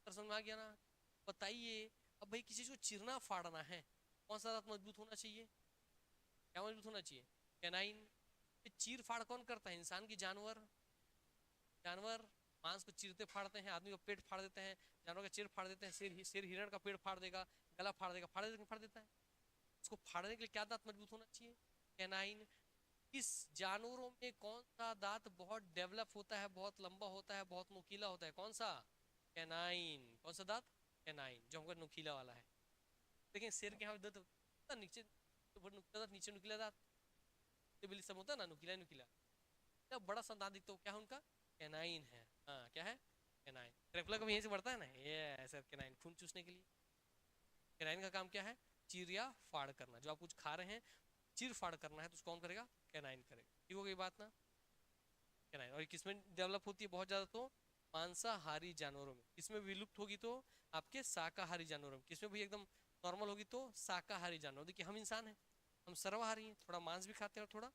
तो समझ में आ गया ना। बताइए, अब भाई किसी चीज को चीरना फाड़ना है, कौन सा दांत मजबूत होना चाहिए, क्या मजबूत होना चाहिए, कैनाइन। चीर फाड़ कौन करता है, इंसान की जानवर, जानवर मांस को चीरते फाड़ते हैं, आदमी का पेट फाड़ देते हैं, जानवर का चीर फाड़ देते हैं, शेर हिरण का पेट फाड़ देगा, गला फाड़ देगा, फाड़ देता है। उसको फाड़ने के लिए क्या दांत मजबूत होना चाहिए, कैनाइन। इस जानवरों में कौन सा दांत बहुत डेवलप होता है, बहुत लंबा होता है, बहुत नुकीला होता है, कौन सा, कैनाइन। कौन सा दांत, कैनाइन, जो हमका नुकीला वाला है। लेकिन शेर के यहाँ दांत नीचे ऊपर नुकीला दांत, नीचे नुकीला दांत, बिल्ली सब होता है ना नुकीला नुकीला, जब बड़ा सा दांत दिखता है क्या है उनका, कैनाइन है। हाँ क्या है, कैनाइन। ड्रैकुला का भी यहीं से बढ़ता है ना, ये सर कैनाइन, खून चूसने के लिए। कैनाइन का काम क्या है, चीर या फाड़ करना। जो आप कुछ खा रहे हैं, चीर फाड़ करना है तो उसको कौन करेगा, कैनाइन करेगा। ठीक हो गई बात ना, कैनाइन। और किसमें डेवलप होती है बहुत ज्यादा, तो मांसाहारी जानवरों में। किसमें विलुप्त होगी, तो आपके शाकाहारी जानवरों में। किसमें भी एकदम नॉर्मल होगी, तो शाकाहारी जानवर। देखिए हम इंसान हैं, हम सर्वाहारी हैं, थोड़ा मांस भी खाते हैं और थोड़ा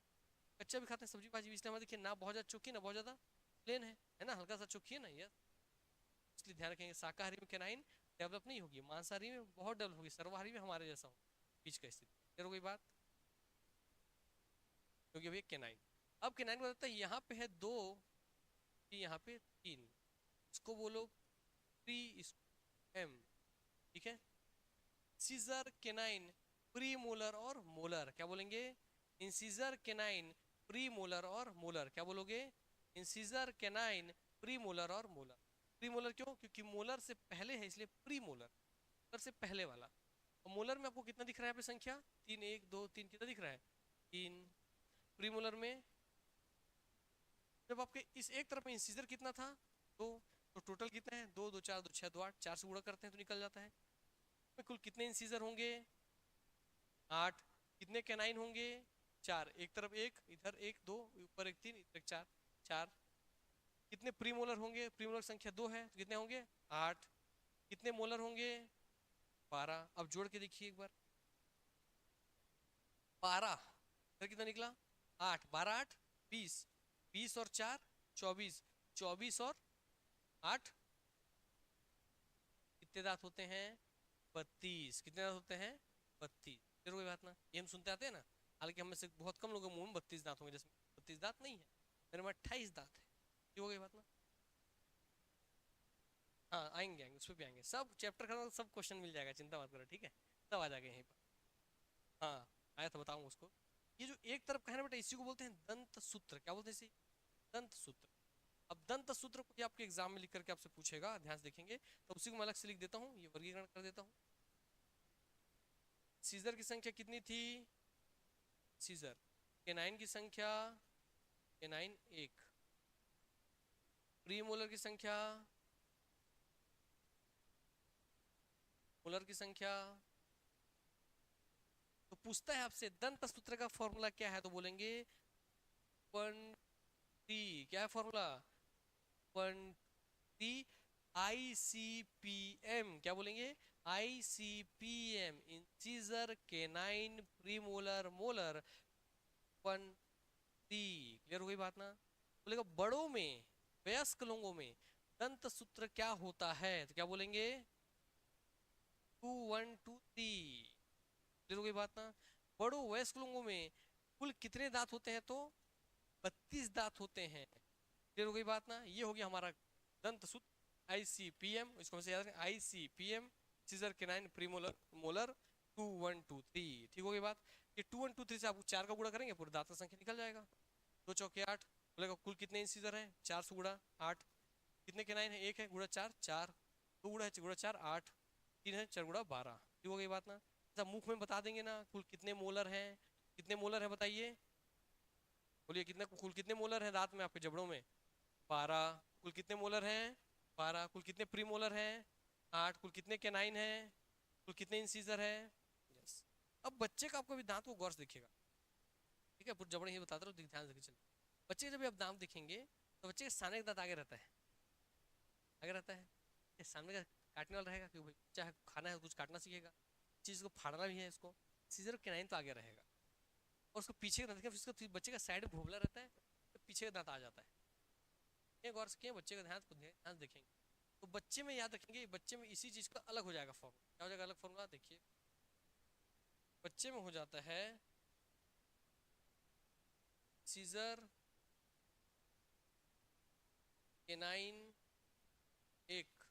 कच्चा भी खाते हैं, सब्जी भाजी भी। इसलिए हमारे देखिए ना बहुत ज्यादा चोखी, ना बहुत ज्यादा प्लेन है ना, हल्का सा चोखी है ना ये। इसलिए ध्यान रखेंगे, शाकाहारी में कैनाइन डेवलप नहीं होगी, मांसाहारी में बहुत डेवलप होगी, सर्वाहारी में हमारे जैसा हो, बीच का स्थिति। क्लियर हो गई बात, क्योंकि अभी कैनाइन। अब कैनाइन को बताता है यहाँ पे है दो, यहाँ पे तीन, इसको बोलो प्री एम, ठीक है। इंसिजर केनाइन, प्री मोलर और मोलर, क्या बोलेंगे, इंसिजर केनाइन, प्री मोलर और मोलर, क्या बोलोगे, इंसिजर केनाइन, प्री मोलर और मोलर। प्री मोलर क्यों, क्योंकि मोलर से पहले है इसलिए प्री मोलर, मोलर से पहले वाला। और मोलर में आपको कितना दिख रहा है यहाँ पे संख्या, तीन, एक दो तीन, कितना दिख रहा है, तीन। प्री मोलर में जब आपके इस एक तरफ में इंसिजर कितना था, दो, तो टोटल कितना है, दो दो चार, दो छह, दो आठ, चार से गुणा करते हैं तो निकल जाता है। में कुल कितने इंसीजर होंगे, 8। कितने कैनाइन होंगे, 4। एक तरफ एक, इधर एक, दो, ऊपर एक, 3, इधर एक, 4, 4। कितने प्रीमोलर होंगे, प्रीमोलर संख्या 2 है तो कितने होंगे, 8। कितने मोलर होंगे, 12। अब जोड़ के देखिए एक बार, 12 फिर कितना निकला, 8, 12 8 20, 20 और 4 24, 24 और 8 कितने दांत होते हैं, 32। कितने दांत होते हैं, 32। फिर कोई बात ना, ये हम सुनते आते हैं ना। हालांकि हम में से बहुत कम लोगों के मुंह में 32 दांत होंगे, जैसे 32 दांत नहीं है, मेरे में 28 दांत है। ये हो गई बात ना। हाँ आएंगे आएंगे, उस पर भी आएंगे, सब चैप्टर खत्म सब क्वेश्चन मिल जाएगा, चिंता मत करो, ठीक है। सब आ जाएगा यहीं पर। हाँ आया तो बताऊंगा उसको। ये जो एक तरफ का है ना बेटा, इसी को बोलते हैं दंत सूत्र। क्या बोलते हैं इसी, दंत सूत्र। अब दंत सूत्र को आपके एग्जाम में लिख करके आपसे पूछेगा, ध्यान से देखेंगे, तो उसी को मैं अलग से लिख देता हूँ, ये वर्गीकरण कर देता हूँ। सीजर की संख्या कितनी थी, सीजर। केनाइन की संख्या, केनाइन 1। प्रीमोलर की संख्या, मोलर की संख्या। तो पूछता है आपसे दंत सूत्र का फॉर्मूला क्या है, तो बोलेंगे 1 क्या है फॉर्मूला, 1 ICPM। क्या बोलेंगे, ICPM, incisor canine premolar molar 1। Clear हो गई बात ना। बोलेगा बड़ों में, वयस्क लोगों में दंत सूत्र क्या होता है, तो क्या बोलेंगे 2 1 2 3। क्लियर हो गई बात ना। बड़ों वयस्क लोगों में कुल कितने दांत होते हैं, तो 32 दांत होते हैं। क्लियर हो गई बात ना। ये हो गया हमारा दंत सूत्र ICPM, इसको हमें याद रखें, ICPM, incisor canine premolar molar 2 1 2 3। ठीक हो गई बात। ये 2 1 2 3 से आप 4 का गुणा करेंगे, पूरे दांत का संख्या निकल जाएगा। 2 चौके 8। बोलेगा कुल कितने इंसीजर हैं, 4 से गुणा 8। कितने केनाइन है, 1 है, गुणा 4 4, 2 गुणा है, गुणा 4 8, 3 है, 4 गुणा 12। ठीक हो गई बात ना। अच्छा मुख में बता देंगे ना, कुल कितने मोलर हैं, कितने मोलर है बताइए, बोलिए कितने, कुल कितने मोलर है दांत में आपके जबड़ों में, 12। कुल कितने मोलर हैं, 12। कुल कितने प्री मोलर हैं, 8। कुल कितने कैनाइन है, कुल कितने इंसीजर है, यस। अब बच्चे का आपको भी दांत को गौर से देखिएगा, ठीक है, पूरे जबड़े ही बताते रहो, ध्यान से चलिए। बच्चे जब आप दांत देखेंगे तो बच्चे के सामने का दांत आगे रहता है, आगे रहता है। ये सामने का काटने वाला रहेगा, क्योंकि चाहे खाना है कुछ काटना सीखेगा, चीज को फाड़ना भी है इसको, सीजर कैनाइन तो आगे रहेगा। और उसको पीछे का दांत देखें, उसका बच्चे का साइड भोबला रहता है, तो पीछे का दांत आ जाता है। ये गौर से किए, बच्चे का ध्यान को ध्यान देखेंगे तो बच्चे में याद रखेंगे, बच्चे में इसी चीज का अलग हो जाएगा फॉर्मूला। क्या हो जाएगा अलग फॉर्मूला, देखिए बच्चे में हो जाता है सीजर केनाइन 1,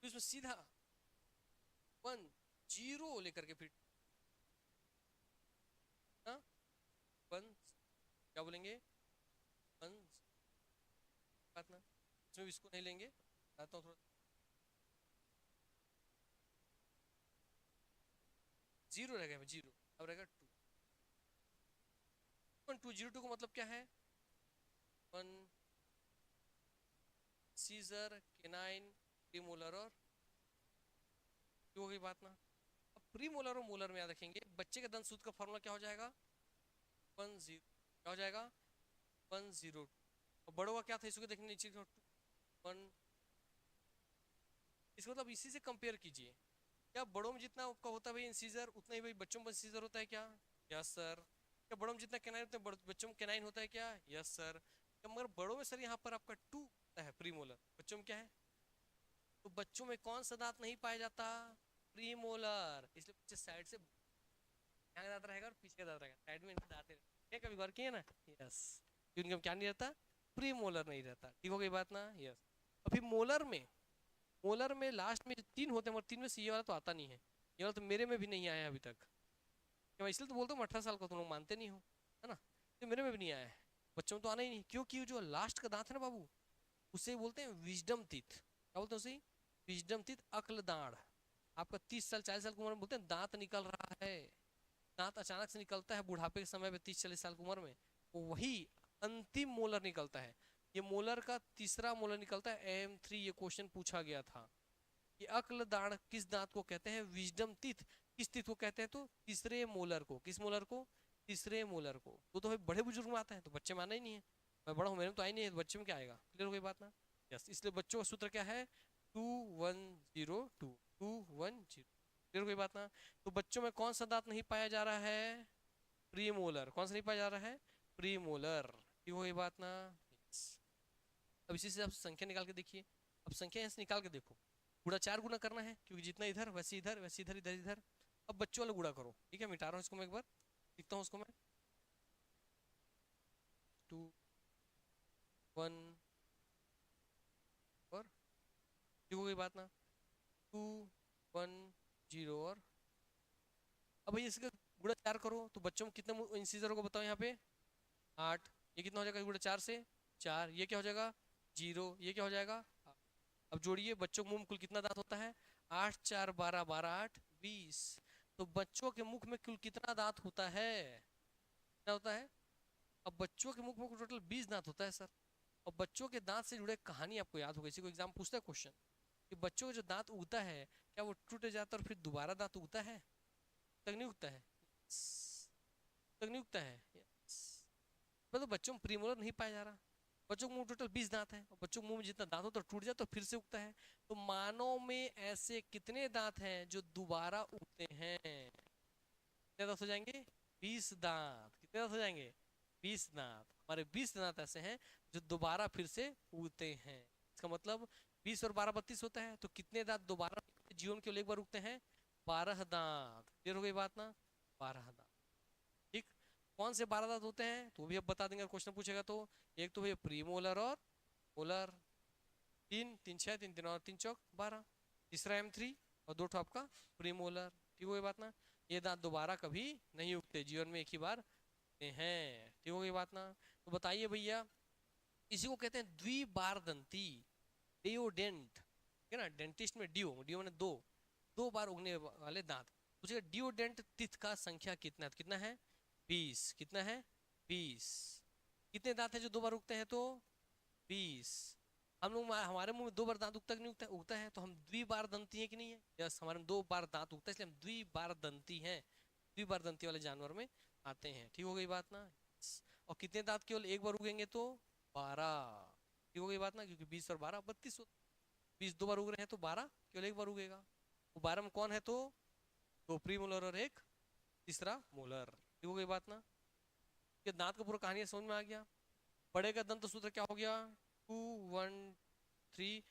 तो इसमें सीधा 1 0 लेकर के फिर ना 1, क्या बोलेंगे 1 बात ना। इसमें इसको नहीं लेंगे, आता हूँ थोड़ा। जीरो रहेगा, जीरो। अब रहेगा 2.202 का मतलब क्या है? वन सीजर, केनाइन, प्रीमोलर और हो गई बात ना। अब प्रीमोलर और मोलर में याद रखेंगे, बच्चे के दंत सूत्र का फॉर्मूला क्या हो जाएगा? 10, क्या हो जाएगा? 102। और बड़ों का क्या था, इसको देखने नीचे 1। इसको मतलब इसी से कंपेयर कीजिए। क्या बड़ों में जितना आपका होता है भाई इंसीजर, उतना ही भाई बच्चों में इंसीजर होता है क्या? Yes sir. क्या बड़ों में जितना कैनाइन होता है बच्चों में कैनाइन होता है क्या? Yes sir. क्या मगर बड़ों में सर यहाँ पर आपका 2 है प्रीमोलर, बच्चों में क्या है? तो बच्चों में कौन सा दांत नहीं पाया जाता? प्रीमोलर। इसलिए बच्चे साइड से यहाँ का दांत रहेगा और पीछे का दांत रहेगा, साइड में इनके दांत नहीं। कभी गौर किए ना? यस। इनका क्या नहीं रहता? प्रीमोलर नहीं रहता। ठीक हो गई बात ना? यस। अभी मोलर में लास्ट में 3 होते हैं, मगर 3 में से ये वाला तो आता नहीं है। ये वाला तो मेरे में भी नहीं आया अभी तक। मैं इसलिए तो बोलता हूँ 18 साल का, तुम लोग मानते नहीं हो, है ना? ये मेरे में भी नहीं आया है, बच्चों में तो आना ही नहीं। क्योंकि जो लास्ट का दांत है ना बाबू, उसे बोलते हैं विजडम टीथ। क्या बोलते हैं उसे? विजडम टीथ, अक्ल दाढ़। आपका 30 साल 40 साल की उम्र में बोलते हैं दांत निकल रहा है। दांत अचानक से निकलता है बुढ़ापे के समय में, 30-40 साल की उम्र में। तो वही अंतिम मोलर निकलता है। ये मोलर का तीसरा मोलर निकलता है, M3। ये क्वेश्चन पूछा गया था कि अक्ल दाढ़ किस दांत को कहते हैं? Wisdom teeth. किस टीथ को कहते हैं? तो तीसरे मोलर को। किस मोलर को? तीसरे मोलर को। तो भाई बड़े बुजुर्ग में आता है, तो बच्चे माना ही नहीं है। मैं बड़ा हूँ, मेरे में तो आई नहीं है, तो बच्चे में क्या आएगा? क्लियर हो गई बात ना? यस। इसलिए बच्चों का सूत्र क्या है? 2102। क्लियर हो गई बात ना? तो बच्चों में कौन सा दांत नहीं पाया जा रहा है? प्रीमोलर। कौन सा नहीं पाया जा रहा है? प्रीमोलर। ठीक हो गई बात ना? Yes। अब इसी से आप संख्या निकाल के देखिए। अब संख्या यहाँ से निकाल के देखो, गुणा 4 गुना करना है, क्योंकि जितना इधर वैसे इधर, वैसे इधर, इधर इधर। अब बच्चों वाला गुणा करो। ठीक है, मिटा रहा हूँ इसको मैं एक बार, लिखता हूँ उसको मैं। 2 1 और ठीक हो गई बात ना? 2 1 0 और अब भाई इसका गुणा 4 करो, तो बच्चों में कितने इंसीजर होगा बताओ यहाँ पे? 8। ये कितना हो जाएगा गुणा 4 से? 4। ये क्या हो जाएगा? 0। ये क्या हो जाएगा? अब जोड़िए, बच्चों के मुंह में कुल कितना दांत होता है? 8 4 12, 12 8 20। तो बच्चों के मुख में कुल कितना दांत होता है? क्या होता है? अब बच्चों के मुख में टोटल 20 दांत होता है सर। और बच्चों के दांत से जुड़े कहानी आपको याद होगी, इसी को एग्जाम पूछता है क्वेश्चन, कि बच्चों का जो दांत उगता है, क्या वो टूट जाता है और फिर दोबारा दांत उगता है? तक नहीं उगता है। तक नहीं उगता है। मतलब बच्चों में प्रीमोलर नहीं पाया जा रहा। बच्चों के मुंह टोटल 20 दांत है, और बच्चों के मुंह में जितना दांत होता है टूट जाए तो फिर से उगता है। तो मानव में ऐसे कितने दांत हैं जो दोबारा उगते हैं? कितने दांत हो जाएंगे? 20 दांत। कितने दांत हो जाएंगे? 20 दांत। हमारे 20 दांत ऐसे हैं जो दोबारा फिर से उगते हैं। इसका मतलब 20 और 12 32 होता है, तो कितने दांत दोबारा जीवन केवल एक बार उगते हैं? 12 दांत। क्लियर हो गई बात ना? 12 दांत। ठीक। कौन से 12 दांत होते हैं तो भी अब बता देंगे, क्वेश्चन पूछेगा तो। एक तो भैया प्रीमोलर और मोलर। 3 3 6 3 3 और 3 चौक 12। तीसरा M3 और 2 ठो आपका प्रीमोलर। ठीक हो गई बात ना? ये दांत दोबारा कभी नहीं उगते, जीवन में एक ही बार उगते हैं। ठीक हो गई बात ना? तो बताइए भैया, इसी को कहते हैं द्विबार दंती, डिओडेंट। ठीक है ना? डेंटिस्ट में डिओ, डिओ ने दो बार उगने वाले दांत। पूछेगा डिओडेंट टीथ का संख्या कितना है? तो कितना है? 20। कितना है? 20। कितने दांत है जो 2 बार उगते हैं? तो 20। हम लोग, हमारे मुंह में 2 बार दांत उगता नहीं? उगता उगता है, तो हम द्विबार दंती है कि नहीं है? यस, हमारे में 2 बार दांत उगता है, इसलिए हम द्विबार दंती हैं। द्विबार दंती वाले जानवर में आते हैं। ठीक हो गई बात ना? Yes। और कितने दांत केवल एक बार उगेंगे? तो 12। ठीक हो गई बात ना? क्योंकि 20 और 12 32 होता है। 20 2 बार उग रहे हैं, तो 12 केवल एक बार उगेगा। वो 12 में कौन है? तो 2 प्री मोलर और एक तीसरा मोलर। ठीक हो गई बात ना? ये दांत का पूरा कहानी समझ में आ गया। बड़े का दंत सूत्र क्या हो गया? 2 1 3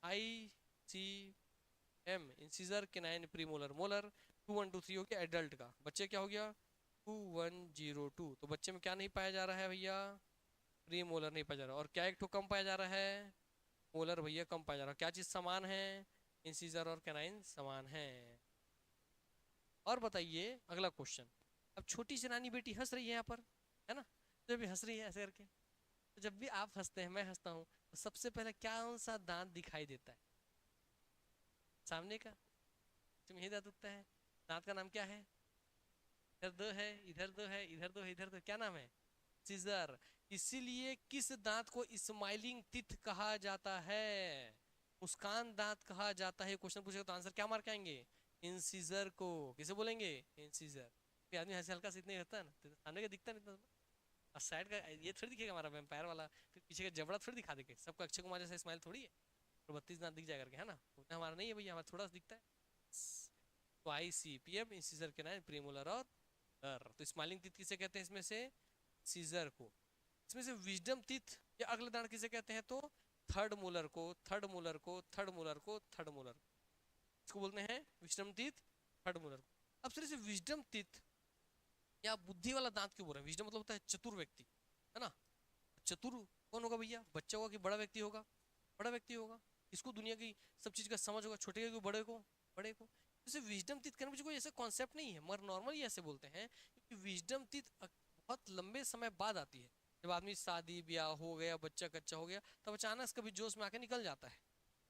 ICM, incisor canine premolar molar. 2 1 2 3 हो गया एडल्ट का। बच्चे क्या हो गया? 2 1 0 2। तो बच्चे में क्या नहीं पाया जा रहा है भैया? प्रीमोलर नहीं पाया जा रहा। और क्या एक ठो कम पाया जा रहा है? मोलर भैया कम पाया जा रहा है। क्या चीज समान है? इंसिजर और कैनाइन समान है। और बताइए अगला क्वेश्चन। अब छोटी सी नानी बेटी हंस रही है यहाँ पर, है ना? जब भी हंस रही है ऐसे करके, तो जब भी आप हंसते हैं, मैं हंसता हूँ, तो सबसे पहले कौन सा दांत दिखाई देता है? सामने का। तुम यही दांत उगता है। दांत का नाम क्या है? इधर दो है, इधर दो है, इधर दो है, इधर दो, क्या नाम है? सीजर। इसीलिए किस दांत को स्माइलिंग टीथ कहा जाता है? मुस्कान दांत कहा जाता है। क्वेश्चन पूछेगा तो आंसर क्या मार के आएंगे? इंसीजर को। किसे बोलेंगे? इंसीजर। आदमी हंसी हल्का से इतने होता है ना, तो सामने का दिखता नहीं, और साइड का ये थोड़ी दिखेगा हमारा वैम्पायर वाला, फिर पीछे का जबड़ा थोड़ी दिखा देंगे सबको। अक्षय कुमार जैसा स्माइल थोड़ी है, और 32 दांत दिख जाए करके, है ना? उतना हमारा नहीं है भैया, हमारा थोड़ा सा दिखता है। तो आई सी पी एम, इंसिजर के नाइन, प्रीमोलर और अर। तो स्माइलिंग टीथ किसे कहते हैं इसमें से? सीजर को। इसमें से विजडम टीथ या अगले दांत किसे कहते हैं? तो थर्ड मोलर को, थर्ड मोलर को, थर्ड मोलर को, थर्ड मोलर। इसको बोलते हैं विजडम टीथ, थर्ड मोलर को। अब सर इसे विजडम टीथ या बुद्धि वाला दांत क्यों बोल रहे हैं? विजडम मतलब होता है चतुर व्यक्ति, है ना? चतुर कौन होगा भैया? बच्चा होगा कि बड़ा व्यक्ति होगा? बड़ा व्यक्ति होगा। इसको दुनिया की सब चीज का समझ होगा, छोटे को बड़े को, बड़े को। जैसे विजडम टीथ करने में कोई ऐसा कॉन्सेप्ट नहीं है, मगर नॉर्मली ऐसे बोलते हैं क्योंकि विजडम टीथ बहुत लंबे समय बाद आती है। जब आदमी शादी ब्याह हो गया, बच्चा कच्चा हो गया, तब अचानक कभी जोश में आके निकल जाता है,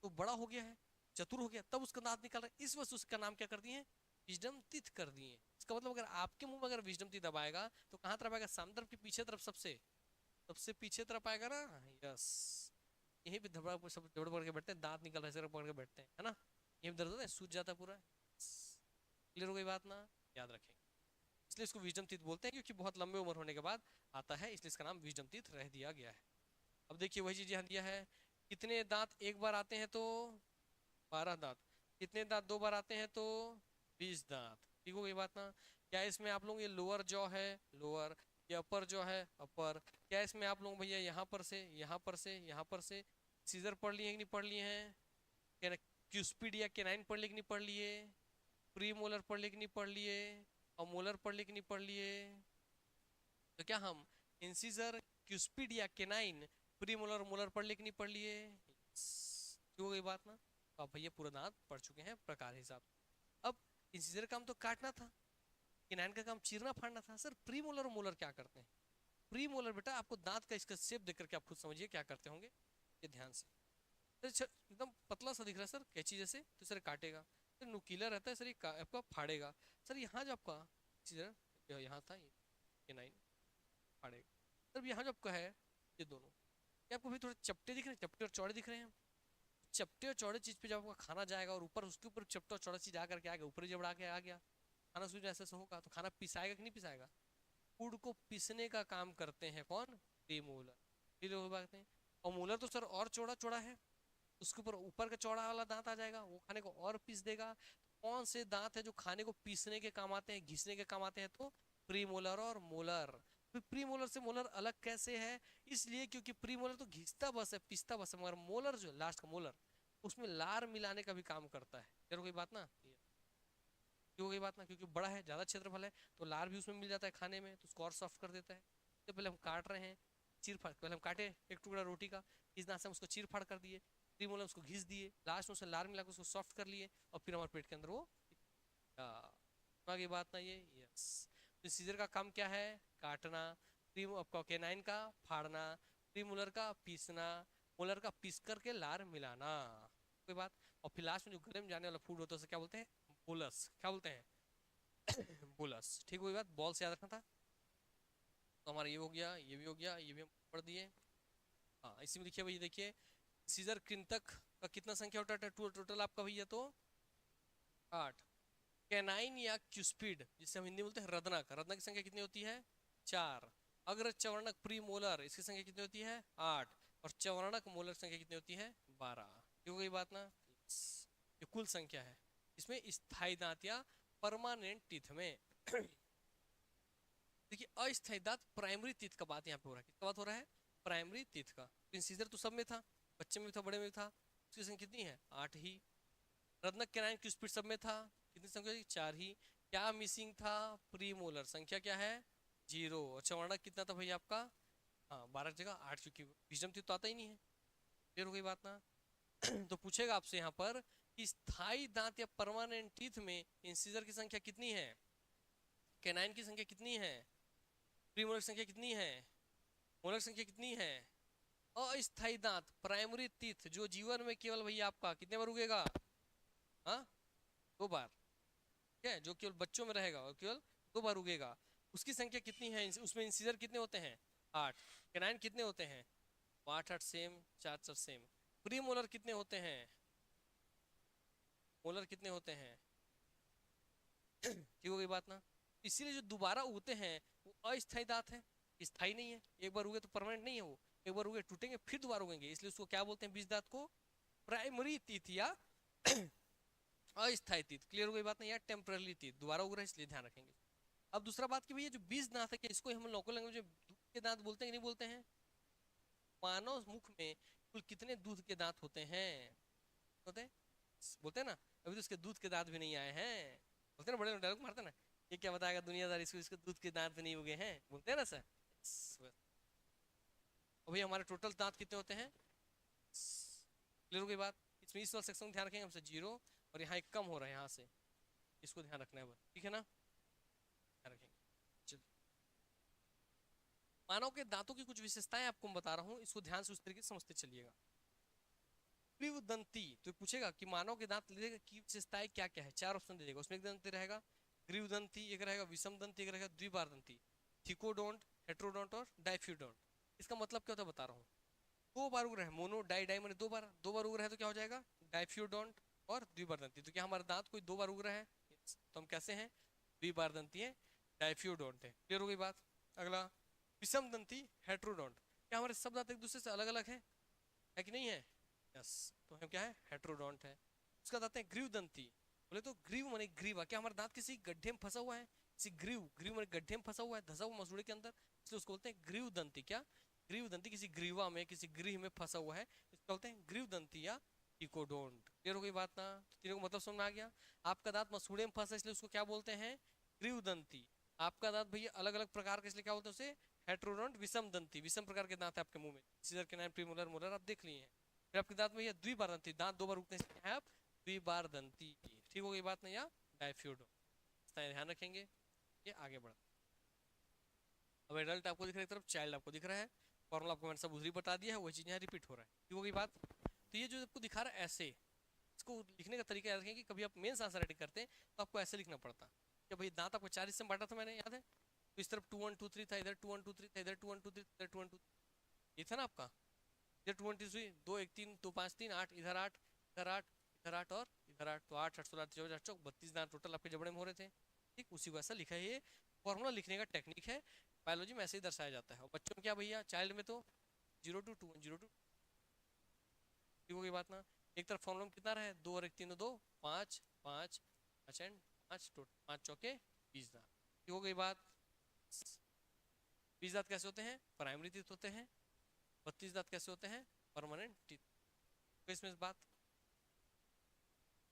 तो बड़ा हो गया है, चतुर हो गया, तब उसका दांत निकल रहा है। इस वजह से उसका नाम क्या कर दिए? विजडम टीथ कर दिए। इसका मतलब अगर आपके मुंह में अगर विजडम टीथ दबाएगा तो कहाँ तरफ आएगा? सामने तरफ की पीछे तरफ? सबसे सबसे पीछे तरफ आएगा ना। यस। यहीं पे धबड़ा सब जबड़ पकड़ के बैठते हैं, दांत निकल रहे पकड़ के बैठते हैं, है ना? यहीं पे दर्द होता है, सूज जाता है पूरा। क्लियर हो गई बात ना? याद रखेंगे। इसलिए इसको विजडम टीथ बोलते हैं, क्योंकि बहुत लंबे उम्र होने के बाद आता है, इसलिए इसका नाम विजडम टीथ रह दिया गया है। अब देखिए वही चीज यहाँ दिया है। कितने दांत एक बार आते हैं? तो 12 दांत। कितने दांत दो बार आते हैं? तो 20 दांत। ठीक हो गई बात ना? क्या इसमें आप लोग ये लोअर जॉ है? लोअर। ये अपर जॉ है? अपर। क्या इसमें आप लोग भैया यहाँ पर से, यहाँ पर से, यहाँ पर से सीजर पढ़ लिए कि नहीं पढ़ लिए हैं? क्या क्यूस्पिड या केनाइन पढ़ लिए कि नहीं पढ़ लिए? प्री मोलर पढ़ लिए कि नहीं पढ़ लिए? और मोलर पढ़ लिए कि नहीं पढ़ लिए? तो क्या हम इंसीजर, क्यूस्पिड या केनाइन, प्री मोलर, मोलर पढ़ लिए कि नहीं पढ़ लिए? क्यों हो गई बात ना? तो आप भैया पूरा दांत पढ़ चुके हैं प्रकार हिसाब। अब इंसीजर काम तो काटना था, केनाइन का काम चीरना फाड़ना था। सर प्री मोलर और मोलर क्या करते हैं? प्री मोलर बेटा आपको दांत का इसका शेप देख करके आप खुद समझिए क्या करते होंगे, ये ध्यान से। सर एकदम पतला सा दिख रहा है सर, कैंची जैसे, तो सर काटेगा। सर नुकीला रहता है सर, ये आपका फाड़ेगा। सर यहाँ जो आपका सीजर यहाँ था, ये नाइन फाड़ेगा। सर यहाँ जो आपका है, ये दोनों, ये आपको भी थोड़े चपटे दिख रहे हैं, चपटे और चौड़े दिख रहे हैं। चपटे और चौड़े चीज पे जब आपका खाना जाएगा और ऊपर उसके ऊपर चपटा और चौड़ा चीज आकर के आ गया, ऊपर जब बढ़ा के आ गया, खाना सूझ ऐसे से होगा, तो खाना पिसाएगा कि नहीं पिसाएगा? फूड को पीसने का काम करते हैं कौन? प्रीमोलर। फिर वो बात है। और मोलर तो सर और चौड़ा चौड़ा है, उसके ऊपर ऊपर का चौड़ा वाला दांत आ जाएगा, वो खाने को और पीस देगा। कौन से दांत है जो खाने को पीसने के काम आते हैं, घिसने के काम आते हैं? तो प्रीमोलर और मोलर। फिर प्रीमोलर से मोलर अलग कैसे है? इसलिए क्योंकि प्रीमोलर तो घिसता बस है, पीसता बस है, मगर मोलर जो लास्ट का मोलर, उसमें लार मिलाने का भी काम करता है। चलो कोई बात ना, क्यों गई बात ना? क्योंकि बड़ा है, ज्यादा क्षेत्रफल है, तो लार भी उसमें मिल जाता है खाने में, तो उसको और सॉफ्ट कर देता है। तो पहले हम काट रहे हैं, चीर फाड़, पहले हम काटे एक टुकड़ा रोटी का, इस नाम से हम उसको चीर फाड़ कर दिए, प्रीमोलर उसको घिस दिए, लास्ट में उससे लार मिला उसको सॉफ्ट कर लिए, और फिर हमारे पेट के अंदर वो आगे बात ना ये। यस। तो सीजर का काम क्या है? काटना। आपका केनाइन का फाड़ना, प्रीमोलर का पीसना, मोलर का पीस करके लार मिलाना। कोई बात? और फिर लास्ट में जो गले में जाने वाला फूड होता है उसे क्या बोलते हैं? बोलस। क्या बोलते हैं? बोलस। ठीक हुई बात, बॉल से याद रखना था। तो हमारा ये हो गया, ये भी हो गया, ये भी हम पढ़ दिए। हाँ इसी में देखिए भैया, देखिए सीजर कृंतक का कितना संख्या होता है टोटल आपका भैया? तो 8। कैनाइन या क्यूस्पिड, जिसे हम हिंदी में बोलते हैं रत्नक, रत्नक की संख्या कितनी होती है? 4। अग्र चवर्णक प्री मोलर, इसकी संख्या कितनी होती है? 8। और चवर्णक मोलर संख्या कितनी होती है? 12। क्यों गई बात ना? ये कुल संख्या है। इसमें स्थायी दांत या परमानेंट टीथ में। देखिए अस्थायी दांत प्राइमरी टीथ का बात यहाँ पे हो रहा है। किसका बात हो रहा है? प्राइमरी टीथ का। इंसिजर तो सब में था, बच्चे में भी था, बड़े में भी था। उसकी संख्या कितनी है? 8 ही। रत्नक कैनाइन की स्पीड सब में था, कितनी संख्या थी? 4 ही। क्या मिसिंग था? प्रीमोलर। संख्या क्या है? 0। और चवर्णक कितना था भैया आपका? हाँ 12 की जगह 8, क्योंकि विजडम टीथ तो आता ही नहीं है। क्लियर हो गई बात ना? तो पूछेगा आपसे यहाँ पर कि स्थायी दांत या परमानेंट टीथ में इंसिजर की संख्या कितनी है, कैनाइन की संख्या कितनी है, प्रीमोलर की संख्या कितनी है, मोलर की संख्या कितनी है? अस्थायी दांत प्राइमरी टीथ जो जीवन में केवल भैया आपका कितने बार उगेगा? हाँ 2 बार। ठीक है, जो केवल बच्चों में रहेगा और केवल 2 बार उगेगा। उसकी संख्या कितनी है, उसमें इंसीजर कितने होते हैं, 8। कैनाइन कितने होते हैं, 8 8 सेम, 4 4 सेम। प्री मोलर कितने होते हैं, मोलर कितने होते हैं, ठीक हो गई बात ना। इसीलिए जो दोबारा उगते हैं वो अस्थायी दांत है, स्थायी नहीं है। एक बार उगे तो परमानेंट नहीं है वो, एक बार उगे टूटेंगे फिर दोबारा उगेंगे, इसलिए उसको क्या बोलते हैं बीज दांत को, प्राइमरी टीथ या अस्थायी टीथ। क्लियर हो गई बात ना, या टेम्पररी टीथ, दोबारा उग रहा है इसलिए ध्यान रखेंगे। अब दूसरा बात कि भैया जो बीज दांत है, क्या इसको हम लोकल लैंग्वेज में दूध के दांत बोलते हैं कि नहीं बोलते हैं। मानव मुख में कुल कितने दूध के दांत होते हैं, होते हैं, बोलते हैं ना, अभी तो उसके दूध के दांत भी नहीं आए हैं, बोलते हैं ना, बड़े डायलॉग मारते हैं ना, ये क्या बताएगा दुनियादार, इसको इसके दूध के दांत भी नहीं उगे हैं, बोलते हैं ना सर। अभी हमारे टोटल दांत कितने होते हैं, क्लियर हो गई बात। इसमें इस वाला सेक्शन ध्यान रखेंगे हमसे 0, और यहाँ एक कम हो रहा है यहाँ से, इसको ध्यान रखना है बस, ठीक है ना, ध्यान रखेंगे। चलिए, मानव के दांतों की कुछ विशेषताएं आपको मैं बता रहा हूँ, इसको ध्यान से उस तरीके से समझते चलिएगा। ग्रीवदंती तो पूछेगा कि मानव के दांत की विशेषताएं क्या क्या है, 4 ऑप्शन दे देगा, उसमें एक दंती रहेगा ग्रीवदंती, एक रहेगा विषम दंती, एक रहेगा द्विबार दंती, थिकोडोंट, हेट्रोडोंट और डाइफ्यूडोंट। इसका मतलब क्या होता है बता रहा हूँ, 2 बार उग रहा है, मोनो डाई डाई मैंने 2 बार, 2 बार उग रहा है तो क्या हो जाएगा डाइफ्यूडोंट और द्विबार दंती। तो क्या हमारा दांत कोई 2 बार उग रहा है, तो हम कैसे हैं, द्विबार दंती है, डाइफ्यूडोंट है। क्लियर हो गई बात। अगला विषम दंती हेट्रोडोंट, क्या हमारे सब दांत एक दूसरे से अलग अलग है कि नहीं है, यस, तो हम क्या है हेट्रोडोंट है। उसका दांत है ग्रीव दंती, बोले तो ग्रीव माने ग्रीवा, क्या हमारा दांत किसी गड्ढे में फंसा हुआ है, किसी ग्रीव, ग्रीव माने गड्ढे में फंसा हुआ है, धंसा हुआ मसूड़े के अंदर, इसलिए उसको बोलते हैं ग्रीव दंती। क्या ग्रीव दंती किसी ग्रीवा में, किसी गृह में फंसा हुआ है, इसको बोलते हैं ग्रीव दंती या इकोडोंट। क्लियर हो गई बात ना, तो तीनों को मतलब समझ में आ गया। आपका दांत मसूड़े में फंसा इसलिए उसको क्या बोलते हैं ग्रीव दंती। आपका दांत भैया अलग अलग प्रकार के, इसलिए क्या बोलते हैं उसे हेट्रोडोंट। विषम दंती, विषम प्रकार के दांत है आपके मुंह में, सीजर के नाम प्रीमोलर मोलर आप देख लिए हैं। फिर आपके दांत में ये द्विबार दंती, दांत 2 बार उगते हैं आप द्विबार दंती, ठीक हो गई बात ना, या डाइफ्यूडो, ध्यान रखेंगे। ये आगे बढ़, अब एडल्ट आपको दिख रहा है, एक तरफ चाइल्ड आपको दिख रहा है, फॉर्मूला आपको मैंने सब उधरी बता दिया है, वही चीज यहाँ रिपीट हो रहा है, ठीक हो गई बात। तो ये जो आपको दिखा रहा है ऐसे, इसको लिखने का तरीका याद रखें कि कभी आप मेंस आंसर राइटिंग करते हैं तो आपको ऐसे लिखना पड़ता कि भाई दांत आपको 4 हिस्से में बांटा था मैंने, याद है, तो इस तरफ 2 1 2 3 था, इधर 2 1 2 3 था, इधर 2 1 2 3, इधर 2 1 2, ये था ना आपका, इधर 2 1 2 2 1 3 2 5 3 8, इधर 8, इधर 8, इधर 8 और इधर 8, तो 8 8 16 14 चौक 32 दांत टोटल आपके जबड़े में हो रहे थे, ठीक, उसी को ऐसा लिखा है। ये फॉर्मूला लिखने का टेक्निक है, बायोलॉजी में ऐसे ही दर्शाया जाता है। और बच्चों में क्या भैया, चाइल्ड में तो 0 to 2 0 to, ठीक हो गई बात ना। एक तरफ फॉर्मूला में कितना रहा है, 2 और 1 3 2 5 5 5 एंड 5 टोटल 5 चौके 20 दांत, ठीक हो गई बात। 20 दांत कैसे होते हैं, प्राइमरी टीथ होते हैं। 32 दांत कैसे होते हैं, परमानेंट टीथ। तो इसमें बात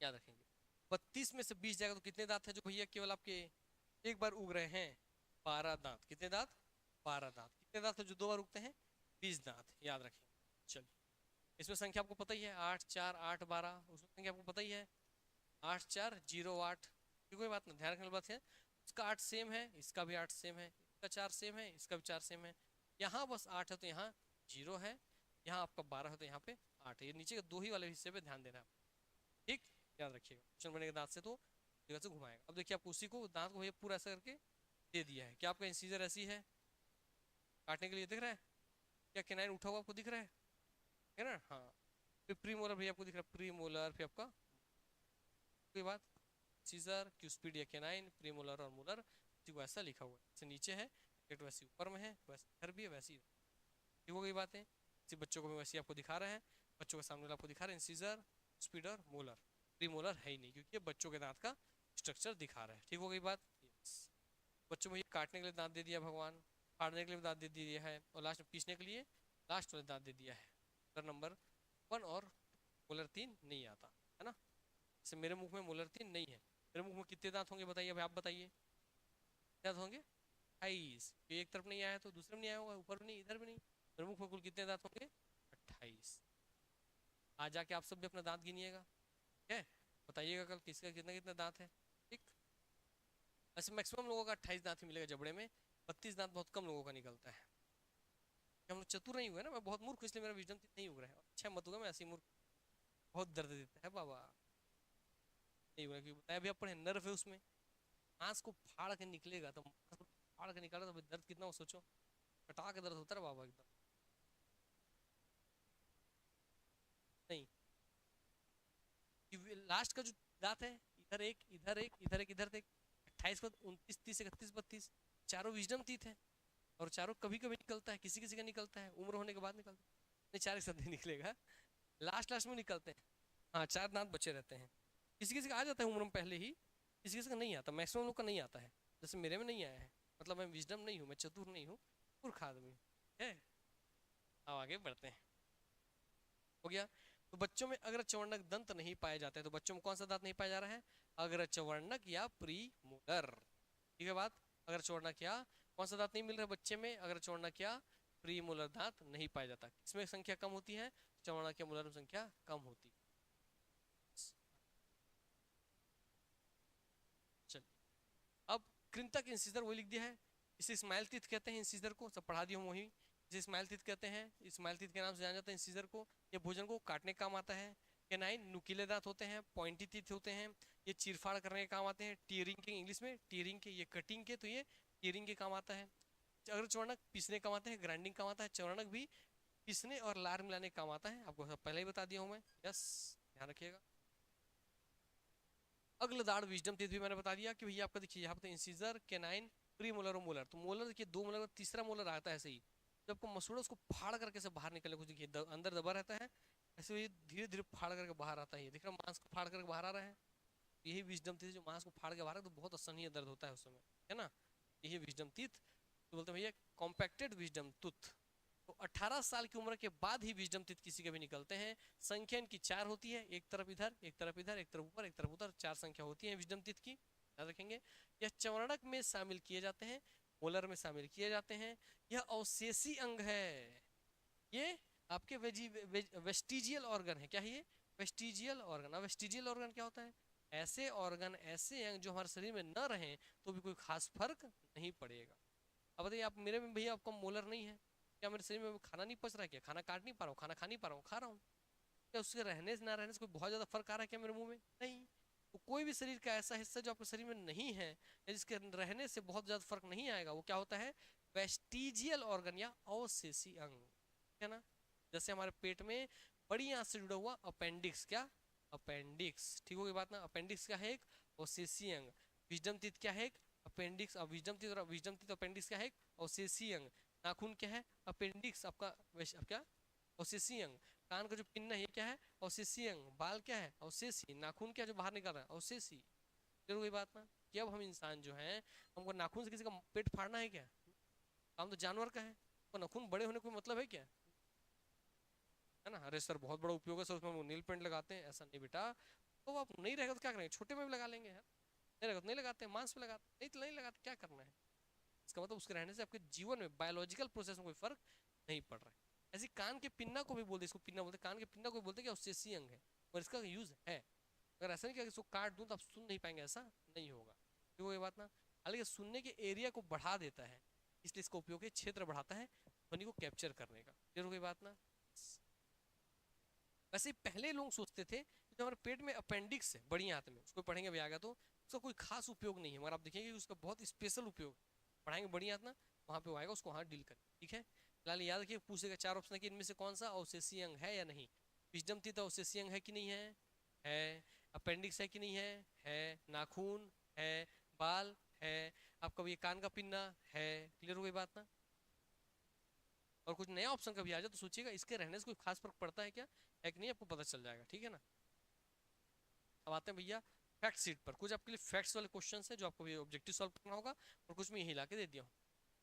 याद रखेंगे, 32 में से 20 जाएगा तो कितने दांत है जो भैया केवल आपके एक बार उग रहे हैं, 12 दांत। कितने दांत, 12 दांत। कितने दांत है जो 2 बार उगते हैं, 20 दांत, याद रखेंगे। चलिए, इसमें संख्या आपको पता ही है 8 4 8 12, उसमें संख्या आपको पता ही है 8 4 0 8, कोई बात ना, ध्यान रखने वाली बात है। इसका 8 सेम है, इसका भी 8 सेम है, इसका 4 सेम है, इसका भी 4 सेम है। यहाँ बस 8 है तो यहाँ 0 है, यहाँ आपका 12 है तो यहाँ पे 8 है। ये नीचे के 2 ही वाले हिस्से पे ध्यान देना है, ठीक, याद रखिएगा। क्वेश्चन बनेगा दांत से तो जगह से घुमाएगा। अब देखिए आपको उसी को दांत को भैया पूरा ऐसा करके दे दिया है, क्या आपका इंसीजर ऐसी है काटने के लिए, दिख रहा है, क्या केनाइन उठा हुआ आपको दिख रहा है ना, हाँ। फिर प्री मोलर भैया आपको दिख रहा है, प्री मोलर, फिर आपका कोई बात, सीजर क्यूस्पिड या केनाइन, प्री मोलर और मोलर, ठीक ऐसा लिखा हुआ है, जैसे नीचे है वैसे ऊपर में है, वैसे इधर भी है, वैसी ठीक हो गई बातें। इसी बच्चों को भी वैसे आपको दिखा रहे हैं, बच्चों के सामने आपको दिखा रहे हैं सीजर स्पीड और मोलर, प्री मोलर है ही नहीं क्योंकि ये बच्चों के दांत का स्ट्रक्चर दिखा रहा है, ठीक हो गई बात। बच्चों में ये काटने के लिए दांत दे दिया भगवान, फाड़ने के लिए दांत दे दिया है, और लास्ट में पीसने के लिए लास्ट वाले दांत दे दिया है। नंबर 1 और मोलर 3 नहीं आता है ना, जैसे मेरे मुंह में मोलर 3 नहीं है। मेरे मुंह में कितने दांत होंगे बताइए, अभी आप बताइए, दांत होंगे 28, एक तरफ नहीं आया तो दूसरे में नहीं आया होगा, ऊपर भी नहीं इधर भी नहीं। मेरे मुंह में कुल कितने दांत होंगे, 28। आज जाके आप सब भी अपना दांत गिनिएगा, ठीक है, बताइएगा कल किसका कितना कितना दांत है, ठीक। वैसे मैक्सिमम लोगों का 28 दांत ही मिलेगा जबड़े में, 32 दांत बहुत कम लोगों का निकलता है। हम लोग चतुर नहीं हुए ना, मैं बहुत मूर्ख इसलिए मेरा विजडम नहीं उग रहा है, अच्छा मत होगा, मैं ऐसी मूर्ख, बहुत दर्द देता है बाबा, नहीं हुआ क्योंकि बताया भी आप पढ़े, नर्व है उसमें, मांस को फाड़ के निकलेगा तो मांस को फाड़ के निकाला तो दर्द कितना हो सोचो, कटा के दर्द होता है बाबा एकदम। नहीं, लास्ट का जो दांत है, इधर एक इधर एक इधर एक इधर एक, 28 पर 29 30 31 32, चारों विजडम टीथ है। और चारों कभी कभी निकलता है, किसी किसी का निकलता है उम्र होने के बाद निकलता है। नहीं, चार एक साथ नहीं निकलेगा, लास्ट लास्ट में निकलते हैं। हाँ, चार दांत बचे रहते हैं। किसी किसी का आ जाता है उम्र में पहले ही, किसी किसी का नहीं आता, मैक्सिमम लोग का नहीं आता है। जैसे मेरे में नहीं आया है, मतलब मैं विजडम नहीं हूँ, मैं चतुर नहीं हूँ, मूर्ख आदमी हूँ। है। अब आगे बढ़ते हैं। हो गया। तो बच्चों में अगर चवर्णक दंत नहीं पाए जाते हैं, तो बच्चों में कौन सा दांत नहीं पाया जा रहा है? अग्र चवर्णक या प्री मोलर। ठीक है बात। अगर चवर्णक या कौन सा दांत नहीं मिल रहा है बच्चे में? अगर चवर्णक या प्री मोलर दांत नहीं पाया जाता। किसमें संख्या कम होती है? चवर्णक या मोलर में संख्या कम होती है। चल, अब कृंतक इंसिजर वही लिख दिया है। इसे स्माइल टीथ कहते हैं, इंसिजर को सब पढ़ा दिया हूँ वही। इसे स्माइल टीथ कहते हैं, स्माइल टीथ के नाम से जाना जाता है इंसिजर को। ये भोजन को काटने का काम आता है। कैनाइन नुकीले दांत होते हैं, पॉइंटी टीथ होते हैं। ये चीरफाड़ करने के काम आते हैं, टीयरिंग के, इंग्लिश में टीयरिंग के, ये कटिंग के, तो ये टीयरिंग के काम आता है। अगर चवर्णक पीसने काम आते हैं, ग्राइंडिंग काम आता है। चवर्णक भी पीसने और लार मिलाने का काम आता है, आपको सब पहले ही बता दिया हूँ मैं। यस, ध्यान रखिएगा। अग्लदाड़ विजडम टीथ भी मैंने बता दिया कि भैया आपका देखिए यहाँ पे इंसिजर, कैनाइन, प्री मोलर और मोलर। तो मोलर देखिए दो मोलर, तीसरा मोलर आता है ऐसे ही। जब आपको मसूड़ा उसको फाड़ करके से बाहर निकलने को देखिए, अंदर दबा रहता है, ऐसे ही धीरे धीरे फाड़ करके बाहर आता है। ये देख रहा मांस को फाड़ करके बाहर आ रहा है। यही विजडम टीथ जो मांस को फाड़ के बाहर है, तो बहुत असहनीय दर्द होता है उस समय, है ना। यही विजडम टीथ तो बोलते हैं भैया कॉम्पैक्टेड विजडम टूथ। तो 18 साल की उम्र के बाद ही विजडम टीथ किसी के भी निकलते हैं। संख्या इनकी चार होती है, एक तरफ इधर, एक तरफ इधर, एक तरफ ऊपर, एक तरफ उधर, चार संख्या होती है विजडम टीथ की, याद रखेंगे। यह चवर्णक में शामिल किए जाते हैं, मोलर में शामिल किए जाते हैं। यह अवशेषी अंग है। ये आपके वेस्टिजियल ऑर्गन है। क्या है ये? Vestigial organ. अब वेस्टिजियल ऑर्गन क्या होता है? ऐसे ऑर्गन, ऐसे अंग जो हमारे शरीर में न रहे तो भी कोई खास फर्क नहीं पड़ेगा। अब बताइए आप मेरे में भैया आपका मोलर नहीं है, क्या मेरे शरीर में खाना नहीं पच रहा है? क्या खाना काट नहीं पा रहा हूँ, खाना खा नहीं पा रहा हूँ? खा रहा हूँ। क्या उसके रहने से ना रहने से कोई बहुत ज्यादा फर्क आ रहा है क्या मेरे मुंह में? नहीं। तो कोई भी शरीर का ऐसा हिस्सा जो आपके शरीर में नहीं है या जिसके रहने से बहुत ज्यादा फर्क नहीं आएगा, वो क्या होता है? वेस्टिजियल ऑर्गन या अवशेषी अंग, है ना। जैसे हमारे पेट में बड़ी आंत से जुड़ा हुआ अपेंडिक्स, क्या? अपेंडिक्स, ठीक होगी बात ना। अपेंडिक्स क्या है? एक अवशेषी अंग। विजडम टीथ क्या है? एक अपेंडिक्स। अब विजडम टीथ अपेंडिक्स क्या है? एक अवशेषी अंग। नाखून क्या है? अपेंडिक्स आपका, क्या? अवशेषी अंग। कान का जो पिन्ना है ये क्या है? अवशेषी अंग। बाल क्या है? अवशेषी। नाखून क्या जो बाहर निकल रहा है? अवशेषी। जरूर वही बात ना कि अब हम इंसान जो है, हमको नाखून से किसी का पेट फाड़ना है क्या? काम तो जानवर का है, तो नाखून बड़े होने का कोई मतलब है क्या? है ना। अरे सर बहुत बड़ा उपयोग है सर, उसमें वो नील पेंट लगाते हैं, ऐसा नहीं बेटा। तो आप नहीं रहेगा तो क्या करेंगे? छोटे में भी लगा लेंगे यार। नहीं रहेगा तो नहीं लगाते, मांस में लगाते, नहीं तो नहीं लगाते, क्या करना है? इसका मतलब उसके रहने से आपके जीवन में बायोलॉजिकल प्रोसेस में कोई फर्क नहीं पड़ रहा है। ऐसी कान के पिन्ना को भी बोलते, इसको पिन्ना बोलते, कान के पिन्ना को भी बोलते कि अवशेषी अंग है, और इसका यूज है। अगर ऐसा नहीं कि इसको काट दूं तो आप सुन नहीं पाएंगे, ऐसा नहीं होगा। क्यों ये बात ना। हालांकि सुनने के एरिया को बढ़ा देता है, इसलिए इसका उपयोग क्षेत्र बढ़ाता है ध्वनि को कैप्चर करने का। क्लियर हो गई बात ना। वैसे पहले लोग सोचते थे कि जो हमारे पेट में अपेंडिक्स है बड़ी आंत में, उसको पढ़ेंगे भी आगे तो उसका कोई खास उपयोग नहीं है, मगर आप देखेंगे कि उसका बहुत स्पेशल उपयोग पढ़ाएंगे बड़ी आंत ना, वहाँ पे आएगा, उसको वहाँ डील करें। ठीक है, फिलहाल याद रखिए पूछेगा चार ऑप्शन है कि इनमें से कौन सा अवशेषी अंग है या नहीं। विजडम टीथ अवशेषी अंग है कि नहीं है? है। अपेंडिक्स है कि नहीं है? है। नाखून है। बाल है। आपका ये कान का पिन्ना है। क्लियर हो गई बात ना। और कुछ नया ऑप्शन कभी आ जाए तो सोचिएगा इसके रहने से कोई खास फर्क पड़ता है क्या, है कि नहीं, आपको पता चल जाएगा। ठीक है ना। अब आते हैं भैया फैक्ट सीट पर। कुछ आपके लिए फैक्ट्स वाले क्वेश्चन है जो आपको भी ऑब्जेक्टिव सॉल्व करना होगा, और कुछ में यही ला के दे दिया हूँ।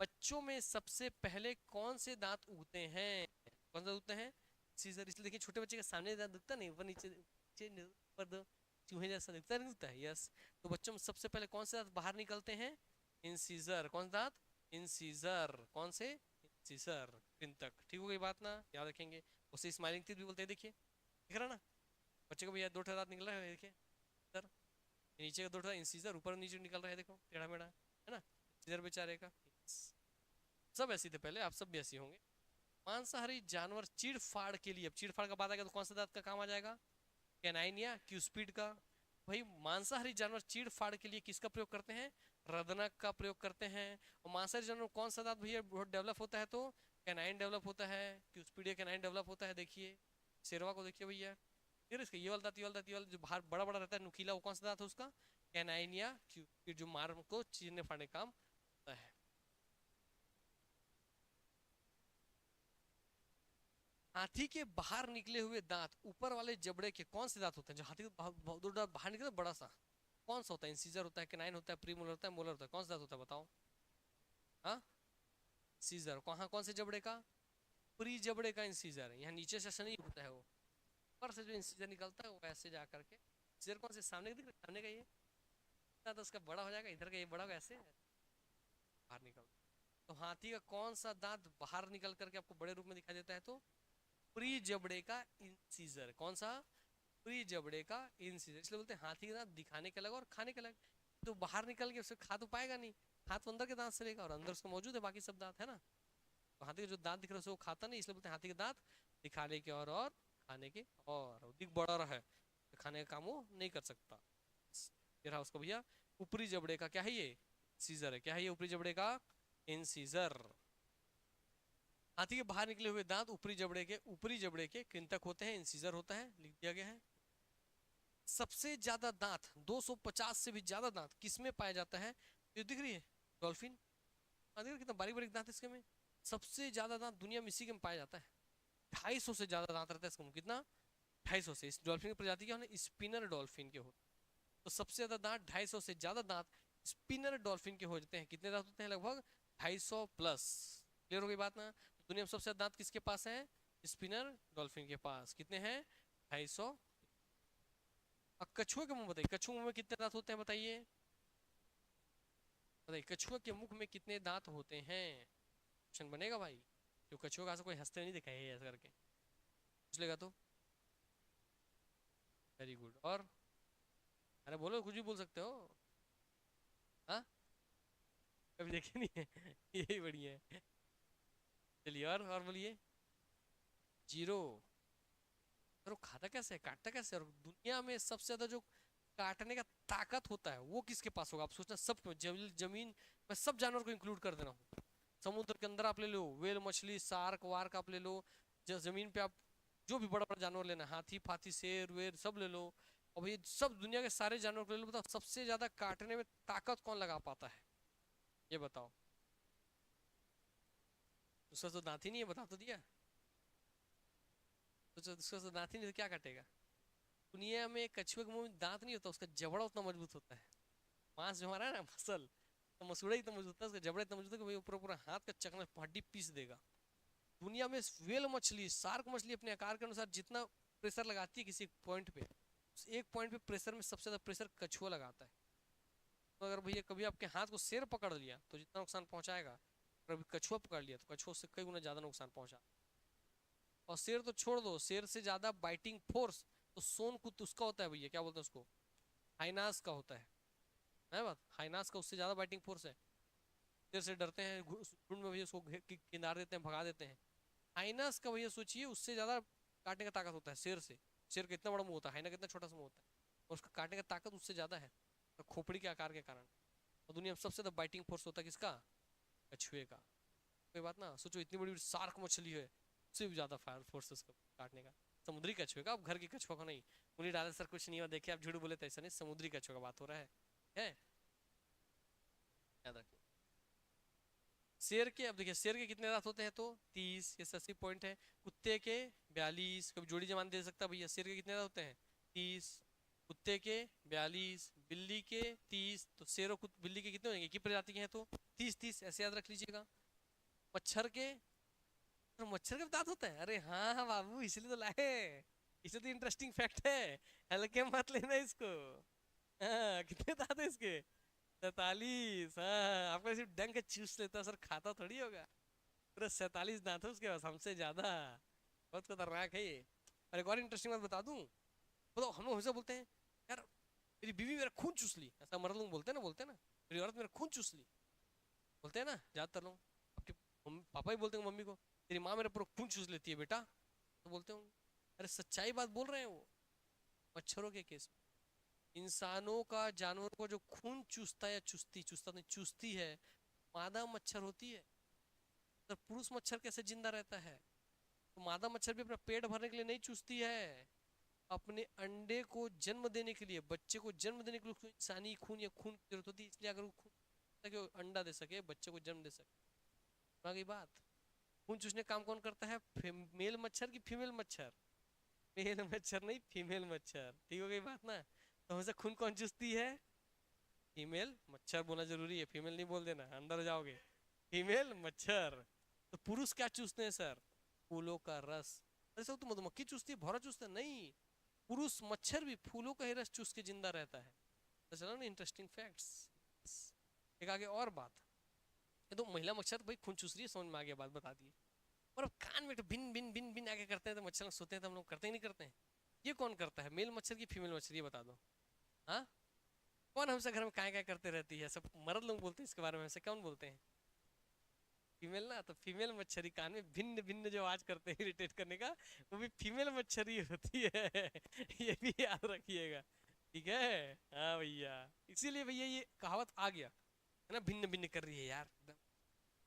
बच्चों में सबसे पहले कौन से दांत उगते हैं? कौन से उगते हैं? सीजर। इसलिए देखिए छोटे बच्चे के सामने दांत दिखता नहीं, ऊपर नीचे नीचे ऊपर दो चूहे जैसा दिखता नहीं, दिखता है। यस। तो बच्चों में सबसे पहले कौन से दांत बाहर निकलते हैं? इंसीजर। कौन सा दांत? इंसीजर। कौन से? इंसीजर। पिन तक। ठीक हो गई बात ना, याद रखेंगे। उसे स्माइलिंग टीथ भी बोलते हैं, देखिए दिख रहा ना बच्चे को भैया, दो दांत निकल रहा है देखिए सर। नीचे का दो इंसीजर, ऊपर नीचे निकल रहा है, देखो टेढ़ा मेढ़ा, है ना। इंसीजर बेचारे का। सब ऐसे थे पहले, आप सब भी ऐसे होंगे। मांसाहारी जानवर चीड़ फाड़ के लिए, अब चीड़ फाड़ का बात आएगा तो कौन सा दांत का काम आ जाएगा? कैनाइन या क्यूस्पिड का। भाई मांसाहारी जानवर चीड़ फाड़ के लिए किसका प्रयोग करते हैं? रदनक का प्रयोग करते हैं। और मांसाहारी जानवर में कौन सा दांत भैया बहुत डेवलप होता है? तो कैनाइन डेवलप होता है, क्यूस्पिडिया कैनाइन डेवलप होता है। देखिए शेरवा को देखिए भैया, फिर इसका ये वाला दांत, ये वाला दांत, ये वाला जो बाहर बड़ा बड़ा रहता है नुकीला, वो कौन सा दांत है उसका? कैनाइन या क्यूस्पिड, जो मार को चीरने फाड़ने का काम होता है। हाथी के बाहर निकले हुए दांत ऊपर वाले जबड़े के कौन से दांत होते हैं? जो हाथी के बाहर निकले बड़ा सा, कौन सा होता है? इंसीजर होता है, कैनाइन होता है, प्रीमोलर होता है, मोलर होता है? कौन सा दांत होता है बताओ? हाँ, सीजर। कहाँ, कौन से जबड़े का? प्री जबड़े का इंसीजर। यहाँ नीचे से नहीं होता है वो, ऊपर से जो इंसीजर निकलता है वो ऐसे जा करके। इंसीजर कौन से सामने का दिख रहा है? सामने का ये दांत उसका बड़ा हो जाएगा, इधर का ये बड़ा होगा, ऐसे बाहर निकलता है। तो हाथी का कौन सा दांत बाहर निकल करके आपको बड़े रूप में दिखाई देता है? तो प्री जबड़े का इंसीजर। कौन सा? प्री जबड़े का इंसीजर। इसलिए बोलते हैं हाथी के दांत दिखाने के अलग और खाने के अलग। तो बाहर निकल के उसे खा तो पाएगा नहीं, हाथ तो अंदर के दांत से लेगा और अंदर उसको मौजूद है बाकी सब दांत, है ना। तो हाथी का जो दांत दिख रहा है उसे वो खाता नहीं, इसलिए बोलते हैं हाथी के दांत दिखाने के और खाने के और दिख बड़ा रहा है, तो खाने का काम वो नहीं कर सकता। ये रहा उसको भैया ऊपरी जबड़े का क्या है? ये सीजर है। क्या है ये ऊपरी जबड़े का? इंसीजर। हाथी के बाहर निकले हुए दांत ऊपरी जबड़े के कृंतक होते हैं, इंसीजर होता है, लिख दिया गया है। सबसे ज्यादा दांत, 250 से भी ज्यादा दांत किसमें पाया जाता है? ये दिख रही है डॉल्फिन, देखिए कितना बारीक बारीक दांत है इसके में। सबसे ज्यादा दांत दुनिया में इसी के में पाया जाता है। 250 से ज्यादा दांत रहता है इसका। कितना? 250 से। इस डॉल्फिन की प्रजाति क्या है? स्पिनर डॉल्फिन के हो। तो सबसे ज्यादा दांत, 250 से ज्यादा दांत स्पिनर डॉल्फिन के हो जाते हैं। कितने दांत होते हैं? लगभग 250 प्लस। क्लियर हो गई बात ना? तो दुनिया में सबसे ज्यादा दांत किसके पास है? स्पिनर डॉल्फिन के पास। कितने हैं? 250। अब कछुए के मुंह बताइए, कछुए मुंह में कितने दांत होते हैं बताइए? बताइए कछुए के मुख में कितने दांत होते हैं? क्वेश्चन बनेगा भाई, जो कछुआ का कोई हंसते नहीं दिखाई है ऐसा करके पूछ लेगा तो। Very good. और अरे बोलो, कुछ भी बोल सकते हो। हाँ, कभी देखे नहीं है यही बढ़िया है। चलिए और बोलिए। जीरो। और वो खाता कैसे है, काटता कैसे है? और दुनिया में सबसे ज्यादा जो काटने का ताकत होता है वो किसके पास होगा? आप सोचना, सब जमीन में सब जानवर को इंक्लूड कर देना हो। समुद्र के अंदर आप ले लो, वेल मछली, सार्क वार्क आप ले लो। जमीन पे आप जो भी बड़ा बड़ा जानवर लेना, हाथी फाथी शेर वेर सब ले लो। और ये सब दुनिया के सारे जानवर को ले लो, बताओ सबसे ज्यादा काटने में ताकत कौन लगा पाता है? ये बताओ। उसका तो दांत ही नहीं है, बता तो दिया। तो उसका तो दांत ही नहीं, तो क्या काटेगा? दुनिया में कछुए के मुंह में दांत नहीं होता, उसका जबड़ा उतना मजबूत होता है। मांस जो हमारा है ना, मसल, तो मसूड़ा ही तो मजबूत होता है, उसका जबड़ा इतना मजबूत है कि भाई पूरा पूरा हाथ का चकना हड्डी पीस देगा। दुनिया में व्हेल मछली, शार्क मछली अपने आकार के अनुसार जितना प्रेशर लगाती है किसी पॉइंट पे, उस एक पॉइंट पे प्रेशर में सबसे ज्यादा प्रेशर कछुआ लगाता है। तो अगर भैया कभी आपके हाथ को शेर पकड़ लिया तो जितना नुकसान पहुंचाएगा, कभी कछुआ पकड़ लिया तो कछुआ से कई गुना ज्यादा नुकसान पहुंचा। और शेर तो छोड़ दो, शेर से ज्यादा बाइटिंग फोर्स तो सोन कुत उसका होता है भैया, क्या बोलते हैं उसको? हाइनास का होता है बात। हाइनास का उससे ज्यादा बाइटिंग फोर्स है। शेर से डरते हैं, झुंड में भैया उसको किनार देते हैं, भगा देते हैं। हाइनस का भैया सोचिए उससे ज्यादा काटने का ताकत होता है शेर से। शेर का इतना बड़ा मुंह होता है, हाइना का इतना छोटा सा मुंह होता है, और उसका काटने का ताकत उससे ज्यादा है, तो खोपड़ी के आकार के कारण। और दुनिया में सबसे ज्यादा बाइटिंग फोर्स होता है किसका? कछुए का। कोई बात ना सोचो, इतनी बड़ी शार्क मछली है, उससे भी ज्यादा फायर फोर्स उसका काटने का। समुद्री कछुए का, अब घर के कछुआ को नहीं। उन्हीं डाले सर कुछ नहीं हुआ, देखिए आप झूठ बोले तो ऐसा नहीं, समुद्री कछुआ का बात हो रहा है याद रखिए। शेर के, अब देखिए शेर के कितने दांत होते हैं? तो 30, ये 80 पॉइंट है। कुत्ते के 42, कभी जोड़ी जमान दे सकता भैया। शेर के कितने दांत होते हैं? 30। कुत्ते के 42, बिल्ली के 30। तो शेर और बिल्ली के कितने होंगे? की प्रजाति के हैं तो 30 30, ऐसे याद रख लीजिएगा। मच्छर के, तो मच्छर के भी दांत होता है? अरे हाँ हाँ बाबू, इसलिए तो लाए, इसलिए तो इंटरेस्टिंग फैक्ट है, हल्के मत लेना इसको। हाँ, कितने दांत है इसके? 47। हाँ, आपको सिर्फ डंक के चूस लेता सर, खाता थोड़ी होगा। पूरा 47 दांत है उसके पास, हमसे ज्यादा। बहुत खतरनाक है ये। और एक और इंटरेस्टिंग बात बता दूं, बताओ हम लोग हमेशा बोलते हैं यार मेरी बीवी मेरा खून चूस ली, ऐसा मर्द लोग बोलते हैं ना, मेरी औरत मेरा खून चूस ली, बोलते हैं ना ज्यादातर लोग। आपके पापा ही बोलते हैं मम्मी को, तेरी माँ मेरा पूरा खून चूस लेती है बेटा, तो बोलते होंगे। अरे सच्चाई बात बोल रहे हैं वो, मच्छरों के केस में। इंसानों का, जानवर को जो खून चूसता है या चूसता नहीं, चूसती है, मादा मच्छर होती है। तो पुरुष मच्छर कैसे जिंदा रहता है? तो मादा मच्छर भी अपना पेट भरने के लिए नहीं चूसती है, अपने अंडे को जन्म देने के लिए, बच्चे को जन्म देने के लिए उसको इंसानी खून या खून की जरूरत होती है। इसलिए अगर वो खून ताकि वो अंडा दे सके, बच्चे को जन्म दे सके। आगे बात, खून चूसने का काम कौन करता है? मेल मच्छर की फीमेल मच्छर? मेल मच्छर नहीं, फीमेल मच्छर। ठीक हो गई बात ना? तो हमसे खून कौन चूसती है? फीमेल मच्छर बोलना जरूरी है, फीमेल नहीं बोल देना, अंदर हो जाओगे। फीमेल मच्छर। तो पुरुष क्या चूसते हैं सर? फूलों का रस। ऐसा तो मधुमक्खी चूसती है, भौरा चूसता है? नहीं, पुरुष मच्छर भी फूलों का ही रस चूस के जिंदा रहता है। तो चलो ना, इंटरेस्टिंग फैक्ट्स। एक आगे और बात, ये तो महिला मच्छर तो भाई खून चूस रही है, समझ में आ गया, बात बता दी। और अब कान में तो भिन भिन भिन भिन आगे करते हैं तो मच्छर लोग सोते हैं तो हम लोग करते ही नहीं करते हैं। ये कौन करता है, मेल मच्छर की फीमेल मच्छर, ये बता दो। हाँ, कौन हमसे घर में काय काय करते रहती है? सब मर्द लोग बोलते हैं इसके बारे में, हमसे कौन बोलते हैं? फीमेल ना, तो फीमेल मच्छरी कान में भिन्न भिन्न जो आवाज करते हैं इरिटेट करने का, वो भी फीमेल मच्छरी होती है। ये भी याद रखिएगा, ठीक है? हाँ भैया, इसीलिए भैया ये कहावत आ गया है ना, भिन्न भिन्न कर रही है यार, एकदम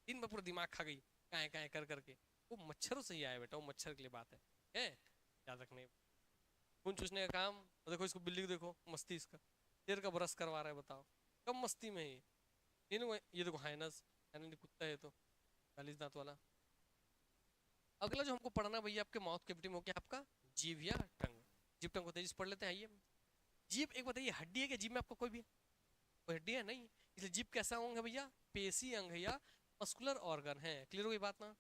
दिन भर पूरा दिमाग खा गई काय काय कर करके। वो मच्छरों से ही आया बेटा, वो मच्छर के लिए बात है, याद रखने। खून चूसने का काम, और देखो इसको, बिल्ली को देखो, मस्ती इसका, शेर का ब्रश करवा रहा है, बताओ कब मस्ती में है ये देखो हाइनस, कुत्ता है तो, 40 दांत वाला। अगला जो हमको पढ़ना भैया, आपके माउथ कैविटी में हो गया आपका जीभ या टंग। जीभ टंग को तेजी से पढ़ लेते हैं, आइए। जीभ एक बताइए, हड्डी है क्या जीभ में आपको? कोई भी कोई हड्डी है नहीं, इसलिए जीभ कैसा अंग है भैया? पेशी अंग है या मस्कुलर ऑर्गन है। क्लियर हो गई बात ना?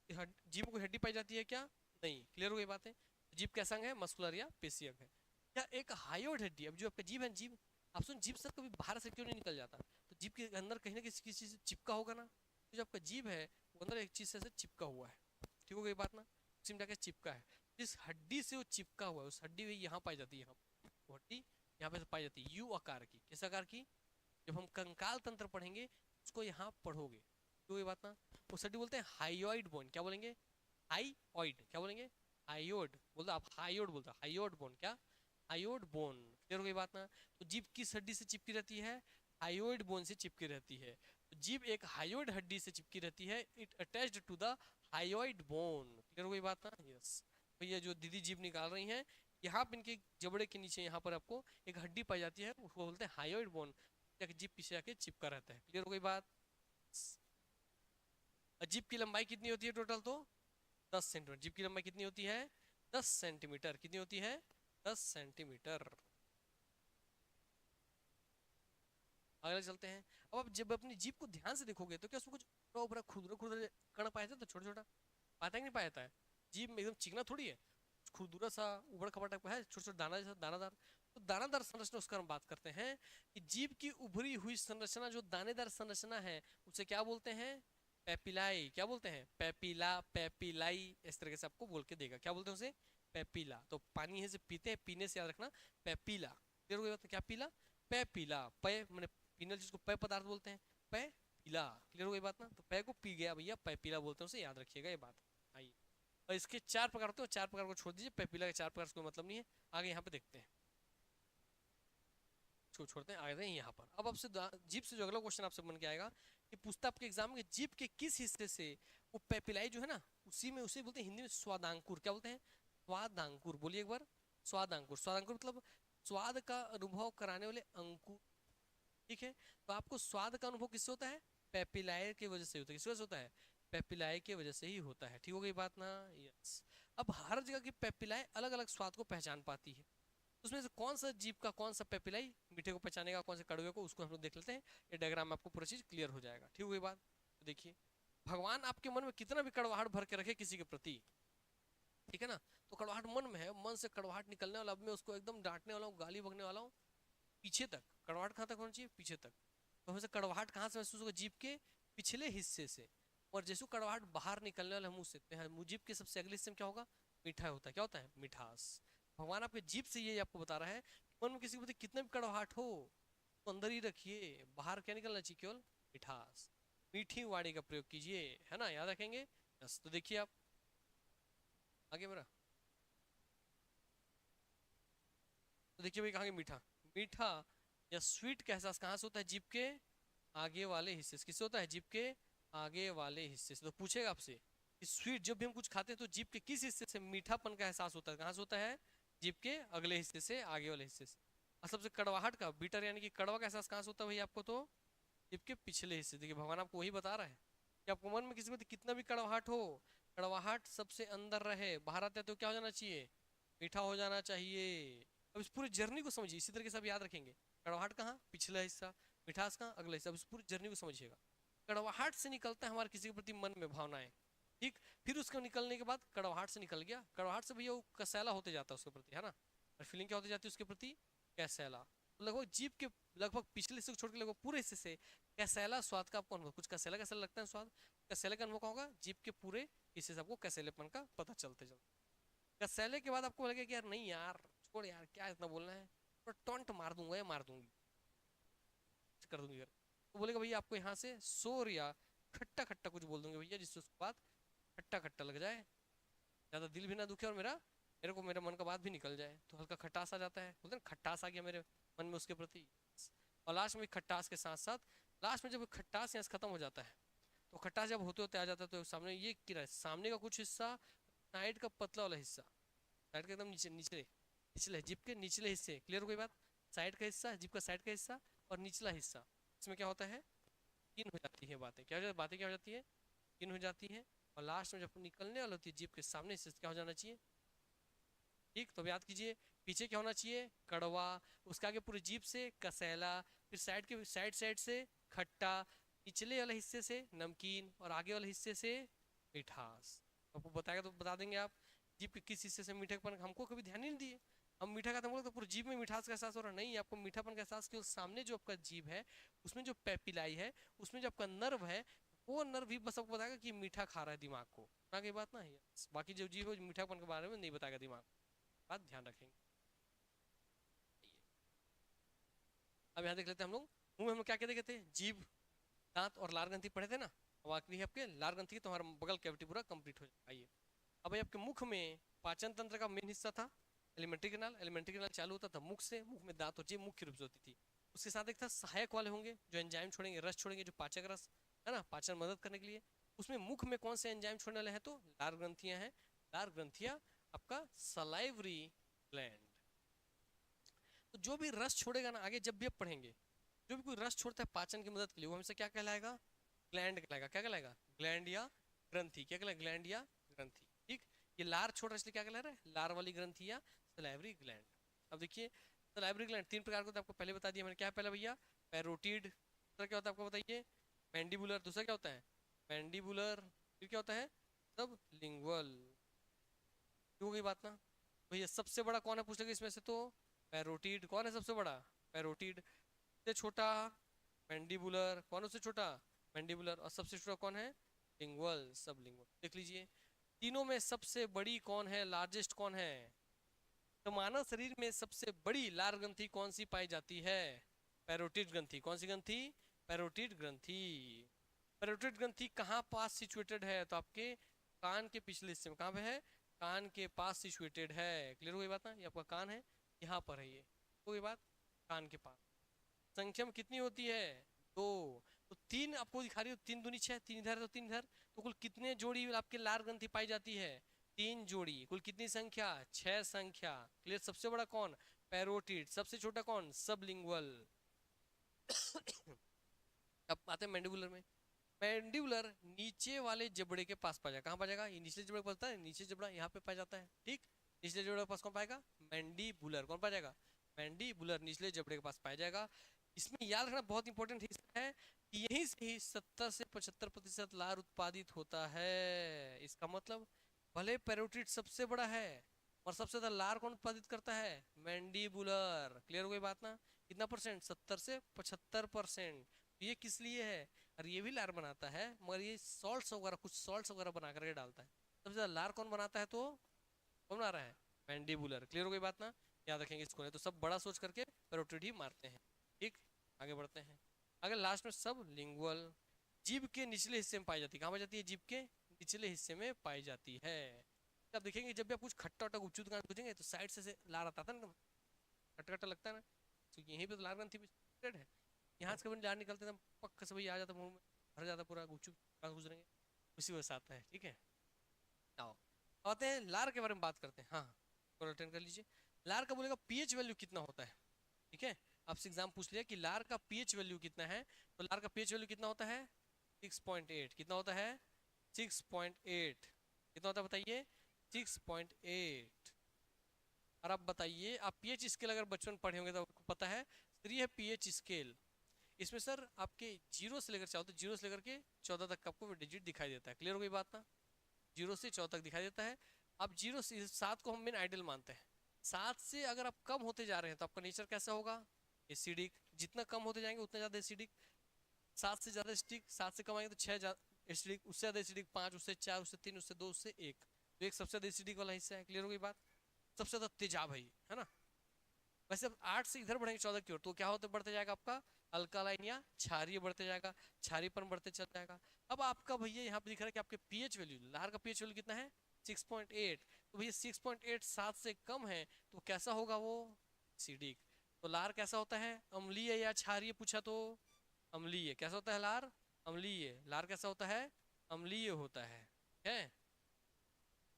जीभ में कोई हड्डी पाई जाती है क्या? नहीं। क्लियर हो गई बात है? जीभ कैसा अंग है? मस्कुलर या पेशी अंग है। क्या एक हायोइड हड्डी, अब जो आपका जीभ है, जीभ आप सुन, जीभ सर कभी बाहर से क्यों नहीं निकल जाता? तो जीभ के अंदर कहीं ना किसी चीज से चिपका होगा ना, तो जो आपका जीभ है वो अंदर एक चीज से चिपका हुआ है। ठीक हो गई बात ना? उसी में जाके चिपका है, जिस हड्डी से वो चिपका हुआ है उस हड्डी में यहाँ पाई जाती है, यहाँ वो हड्डी यहाँ पे पाई जाती है यू आकार की। किस आकार की? जब हम कंकाल तंत्र पढ़ेंगे उसको यहाँ पढ़ोगे, तो ये बात ना, उस हड्डी बोलते हैं हाइयोइड बोन। क्या बोलेंगे? हाइयोइड। क्या बोलेंगे? हाइयोइड बोलते, आप हाइयोइड बोलते, हाइयोइड बोन। क्या? हाइयोइड बोन। क्लियर हो गई बात ना? तो जीभ किस हड्डी से चिपकी रहती है? हाइयोइड बोन से चिपकी रहती है। तो जीभ एक हाइयोइड हड्डी से चिपकी रहती है, it attached to the hyoid bone. Clear हो गई बात ना? यस भैया, जो दीदी जीभ निकाल रही हैं, यहाँ पे इनके जबड़े के नीचे यहाँ पर आपको एक हड्डी पाई जाती है, उसको बोलते हैं हाइयोइड बोन, जीभ पीछे आके चिपका रहता है। क्लियर हो गई बात? जीभ की लंबाई कितनी होती है टोटल? तो 10 सेंटीमीटर। जीभ की लंबाई कितनी होती है? 10 सेंटीमीटर। कितनी होती है? 10 सेंटीमीटर। अगले चलते हैं। अब आप जब अपनी जीभ को ध्यान से देखोगे तो क्या उसमें कुछ खुरदुरा खुरदुरा खुरदुरा कण पाया जाता है? छोटा छोटा पाता है कि नहीं पाया जाता है? जीभ में एकदम चिकना थोड़ी है, खुरदुरा सा उबड़ खबड़ टाइप का है, छोटा छोटा दाना जैसा, दानादार। तो दानादार संरचना उसका हम बात करते हैं कि जीभ की उभरी हुई संरचना, जो दानेदार संरचना है, उसे क्या बोलते हैं? पेपिलाई। क्या बोलते हैं? पेपिला, पेपिलाई, इस तरीके से आपको बोल के देगा। क्या बोलते हैं उसे? पेपिला। तो पानी है से पीते हैं, पीने से याद रखना पेपिला। क्लियर हो गया? क्या पीला? पेपिला। पे मैंने पीनल जिसको पेय पदार्थ बोलते हैं, पेय पीला। क्लियर हो गई बात ना? तो पेय को पी गया भैया, पेय पीला बोलते हैं उसे, याद रखिएगा ये बात। आइए, और इसके 4 प्रकार होते हैं, 4 प्रकार को छोड़ दीजिए, पेय पीला के 4 प्रकार से कोई मतलब नहीं है। आगे यहाँ पे देखते हैं, छोड़ते हैं, आगे यहाँ पर। अब आपसे जीभ से जो अगला क्वेश्चन आपसे बन के आएगा, ये पूछता आपके एग्जाम में, जीभ के किस हिस्से से वो पेपिलाई जो है ना, उसी में, उसे बोलते हैं हिंदी में स्वादांकुर। क्या बोलते हैं? स्वादांकुर। बोलिए एक बार, स्वादांकुर। स्वादांकुर मतलब स्वाद का अनुभव कराने वाले अंकुर। ठीक है, तो आपको स्वाद का अनुभव किससे होता है? पेपिलाय की वजह से होता है। किस वजह से होता है? पेपिलाय की वजह से ही होता है। ठीक हो गई बात ना? यस। अब हर जगह की पेपिलाय अलग अलग स्वाद को पहचान पाती है, उसमें से कौन सा जीव का कौन सा पेपिलाई मीठे को पहचानेगा, कौन से कड़वे को, उसको हम लोग देख लेते हैं। ये डायग्राम में आपको पूरा चीज क्लियर हो जाएगा। ठीक हो गई बात? तो देखिए, भगवान आपके मन में कितना भी कड़वाहट भर के रखे किसी के प्रति, ठीक है ना, तो कड़वाहट मन में है, मन से कड़वाहट निकलने वाला, अब मैं उसको एकदम डांटने वाला हूँ, गाली बकने वाला हूँ, पीछे तक कड़वाहट कहाँ तक होना चाहिए? पीछे तक। तो हमें से कड़वाहट कहाँ से महसूस होगा? जीभ के पिछले हिस्से से। और जैसे कड़वाहट बाहर निकलने वाला मुंह से, जीभ के सबसे अगले हिस्से में क्या होगा? मीठा होता है। क्या होता है? मिठास। भगवान आपके जीभ से ये आपको बता रहा है, मन में किसी के प्रति कितना भी कड़वाहट हो तो अंदर ही रखिए, बाहर क्या निकलना चाहिए? केवल मिठास। मीठी वाणी का प्रयोग कीजिए, है ना, याद रखेंगे। यस, तो देखिए आप आगे मेरा, तो देखिए भाई कहाँ मीठा, मीठा या स्वीट का एहसास कहाँ से होता है? जीभ के आगे वाले हिस्से से। किससे होता है? जीभ के आगे वाले हिस्से से। तो पूछेगा आपसे कि स्वीट, जब भी हम कुछ खाते हैं तो जीभ के किस हिस्से से मीठापन का एहसास होता है? कहाँ से होता है? जीभ के अगले हिस्से से, आगे वाले हिस्से से। और सबसे कड़वाहट का, बीटर यानी कि कड़वा का एहसास कहाँ से होता है भाई आपको? तो जीभ के पिछले हिस्से। देखिए भगवान आपको वही बता रहा है कि आपको मन में किसी को कितना भी कड़वाहट हो, कड़वाहट सबसे अंदर रहे, बाहर आते तो क्या हो जाना चाहिए? मीठा हो जाना चाहिए। अब इस पूरी जर्नी को समझिए, इसी तरीके से आप याद रखेंगे। कड़वाहट कहाँ? पिछला हिस्सा। मिठास कहाँ? अगला हिस्सा। अब इस पूरी जर्नी को समझिएगा। कड़वाहट से निकलता है हमारे किसी के प्रति मन में भावनाएं, ठीक। फिर उसको निकलने के बाद कड़वाहट से निकल गया, कड़वाहट से भैया वो कसैला होते जाता है उसके प्रति, है ना। और फीलिंग क्या होती जाती है उसके प्रति? कैसैला। तो लगभग जीभ के लगभग पिछले हिस्से को छोड़ के लगभग पूरे हिस्से से कैसैला स्वाद का आपको अनुभव, कुछ कैसैला कैसा लगता है स्वाद, कैसैले का अनुभव का होगा। जीभ के पूरे हिस्से से आपको कैसैलेपन का पता चलते चलते, कसैले के बाद आपको लगे कि यार नहीं यार, छोड़ यार, क्या इतना बोलना है, पर टोंट मार दूंगा या मार दूंगी, कर दूंगी यार। तो बोलेगा भैया आपको यहाँ से सोर या खट्टा खट्टा कुछ बोल दूंगे भैया, जिससे उसके बाद खट्टा खट्टा लग जाए, ज्यादा दिल भी ना दुखे और मेरे को मेरे मन का बात भी निकल जाए, तो हल्का खटास आ जाता है। बोलते हैं खटास आ गया मेरे मन में उसके प्रति। और लास्ट में खटास के साथ साथ, लास्ट में जब खटास यहाँ से खत्म हो जाता है, तो खटास जब होते होते आ जाता है, तो सामने ये गिरा है, सामने का कुछ हिस्सा, साइड का पतला वाला हिस्सा, साइड का एकदम नीचे निचले निचले जीप के निचले हिस्से, क्लियर हो गई बात? साइड का हिस्सा, जीप का साइड का हिस्सा और निचला हिस्सा, इसमें क्या होता है? इन हो जाती है बातें, क्या हो जाती है? बातें क्या हो जाती है? इन हो जाती है। और लास्ट में जब निकलने वाली होती है जीप के सामने से, क्या हो जाना चाहिए? ठीक। तो याद कीजिए, पीछे क्या होना चाहिए? कड़वा, उसके आगे पूरी जीप से कसैला, फिर साइड के साइड साइड से खट्टा, निचले वाले हिस्से से नमकीन और आगे वाले हिस्से से मिठास। आपको बताएगा तो बता देंगे आप जीप के किस हिस्से से मीठापन, हमको कभी ध्यान ही नहीं दिए। हम मीठा खाते हैं तो पूरी जीभ में मिठास का एहसास हो रहा है, नहीं, आपको मीठापन का एहसास केवल सामने जो आपका जीभ है, उसमें जो पेपिलाई है, उसमें जो आपका नर्व है, वो नर्व भी बस आपको बताएगा कि मीठा खा रहा है दिमाग को, आगे बात ना है। बाकी जो जीभ है मीठापन के बारे में नहीं बताएगा दिमाग, बात ध्यान रखेंगे। अब यहाँ देख लेते हैं हम लोग, मुंह में हम क्या क्या देखे थे? जीभ, दांत और लार ग्रंथि पढ़े थे ना। अब आखिरी है आपके लार ग्रंथि की, तो हमारा बगल कैविटी पूरा कंप्लीट हो जाए। आइए अब भाई आपके मुख में पाचन तंत्र का मेन हिस्सा था एलिमेंट्री कैनाल। एलिमेंट्री कैनाल चालू होता था मुख से, मुख में दांत और जीभ मुख्य रूप से होती थी। उसके साथ एक था सहायक वाले होंगे जो एंजाइम छोड़ेंगे, रस छोड़ेंगे, जो पाचक रस है ना, पाचन मदद करने के लिए। उसमें मुख में कौन से एंजाइम छोड़ने वाले हैं? तो लार ग्रंथियां हैं। लार ग्रंथियां आपका सलाइवरी ग्लैंड। तो जो भी रस छोड़ेगा ना, आगे जब भी आप पढ़ेंगे, जो भी कोई रस छोड़ता है पाचन की मदद के लिए, वो हमेशा क्या कहलाएगा? ग्लैंड कहलाएगा। क्या कहलाएगा? ग्लैंड या ग्रंथि। क्या कहलाएगा? ग्लैंड या ग्रंथि। ठीक। ये लार छोड़ रहा है इसलिए क्या कहला रहा है? लार वाली ग्रंथि या सलाइवरी ग्लैंड। अब देखिए सलाइवरी ग्लैंड तीन प्रकार का, तो आपको पहले बता दिया मैंने। क्या है पहला भैया? पैरोटिड। दूसरा क्या होता है आपको बताइए? मैंडिबुलर। दूसरा क्या होता है? मैंडिबुलर। फिर क्या होता है? सब लिंगुअल। हो गई बात ना। भैया सबसे बड़ा कौन है पूछ लेंगे इसमें से? तो पैरोटिड। कौन है सबसे बड़ा? पैरोटिड। सबसे छोटा मैंडिबुलर। कौन है उससे छोटा? मैंडिबुलर। और सबसे छोटा कौन है? लिंगुअल, सब लिंगुअल। देख लीजिए तीनों में सबसे बड़ी कौन है? लार्जेस्ट कौन है? तो मानव शरीर में सबसे बड़ी लार ग्रंथि कौन सी पाई जाती है? पैरोटिड ग्रंथि। कौन सी ग्रंथि? पैरोटिड ग्रंथि। पैरोटिड ग्रंथि कहाँ पास सिचुएटेड है? तो आपके कान के पिछले हिस्से में। कहाँ पे है? कान के पास सिचुएटेड है। क्लियर हो गई बात ना? ये आपका कान है, यहाँ पर है, ये हो गई बात, कान के पास। संख्या में कितनी होती है? दो। तो तीन आपको दिखा रही हो, तीन दूनी छह, तीन इधर तो तीन इधर, तो कुल कितने जोड़ी आपके लार ग्रंथि पाई जाती है? तीन जोड़ी। कुल कितनी संख्या? छह संख्या। क्लियर। सबसे बड़ा कौन? पैरोटिड। सबसे छोटा कौन? सबलिंगुअल। अब आते हैं मैंडिबुलर में। मैंडिबुलर नीचे वाले जबड़े के पास पाया जाएगा। कहाँ पाया जाएगा? ये निचले जबड़े के पास है, नीचे जबड़ा यहाँ पे पाया जाता है। ठीक। निचले जबड़े के पास कौन पाएगा? मैंडिबुलर। कौन पाया जाएगा? मैंडिबुलर निचले जबड़े के पास पाया जाएगा। इसमें याद रखना बहुत इंपॉर्टेंट हिस्सा है कि यहीं से ही 70 से 75% लार उत्पादित होता है। इसका मतलब भले पैरोटिड सबसे बड़ा है, और सबसे ज्यादा लार कौन उत्पादित करता है? मैंडिबुलर। क्लियर हो गई बात ना? कितना परसेंट? 70 से 75%। ये किस लिए है? और ये भी लार बनाता है, मगर ये सॉल्ट्स वगैरह, कुछ सॉल्ट्स वगैरह बना करके डालता है। सबसे ज्यादा लार कौन बनाता है? तो कौन बना रहा है? मैंडिबुलर। क्लियर हो गई बात ना? याद रखेंगे इसको, नहीं तो सब बड़ा सोच करके पैरोटिड ही मारते हैं। ठीक। आगे बढ़ते हैं। आगे लास्ट में सब लिंगुअल, जीभ के निचले हिस्से में पाई जाती है। कहाँ पाई जाती है? जीभ के निचले हिस्से में पाई जाती है। आप देखेंगे जब भी आप कुछ खट्टा वट्टा गुपचुप दुकान पूछेंगे तो साइड से लार आता था ना, खट्टा खट्टा लगता है ना, तो यहीं पे तो लार ग्रंथि भी है, यहाँ से कभी लार निकलते हैं पक्का से भाई आ जाता मुंह में, भर जाता पूरा, गुपचुप गुजरेंगे, उसी वजह से आता है। ठीक है, आओ आते हैं लार के बारे में बात करते हैं। हाँ हाँ अटेंड कर लीजिए। लार का बोलेगा पीएच वैल्यू कितना होता है। ठीक है, आपसे एग्जाम पूछ लिया कि लार का पीएच वैल्यू कितना है, तो लार का पीएच वैल्यू कितना होता है 6.8। कितना होता है 6.8। कितना होता है बताइए 6.8। और आप बताइए, आप पीएच स्केल अगर बचपन में पढ़े होंगे तो आपको पता है सर ये है पीएच स्केल। इसमें सर आपके जीरो से लेकर चाहो तो जीरो से लेकर के 14 तक आपको डिजिट दिखाई देता है। क्लियर हो गई बात ना, जीरो से 14 तक दिखाई देता है। अब जीरो से 7 को हम मेन आइडियल मानते हैं। 7 से अगर आप कम होते जा रहे हैं तो आपका नेचर कैसा होगा एसिडिक। जितना कम होते जाएंगे उतना ज्यादा एसिडिक। 7 से ज्यादा एसिडिक, 7 से कम आएंगे तो 6 एसिडिक, उससे ज्यादा एसिडिक 5, उससे 4, उससे 3, उससे 2, उससे 1। तो एक सबसे ज्यादा एसिडिक वाला हिस्सा है। क्लियर हो गई बात, सबसे ज्यादा तेजाब है ना। वैसे अब 8 से इधर बढ़ेंगे 14 की ओर तो क्या होते बढ़ते जाएगा आपका अल्कालाइन या क्षारीय बढ़ते जाएगा, क्षारीयपन बढ़ते चल जाएगा। अब आपका भैया यहाँ पे दिख रहा है कि आपके पीएच वैल्यू, लार का पीएच वैल्यू कितना है 6.8। तो भैया 6.8 7 से कम है तो कैसा होगा वो एसिडिक। तो लार कैसा होता है अम्लीय या क्षारीय पूछा तो अम्लीय। कैसा होता है लार अम्लीय। लार कैसा होता है अम्लीय होता है।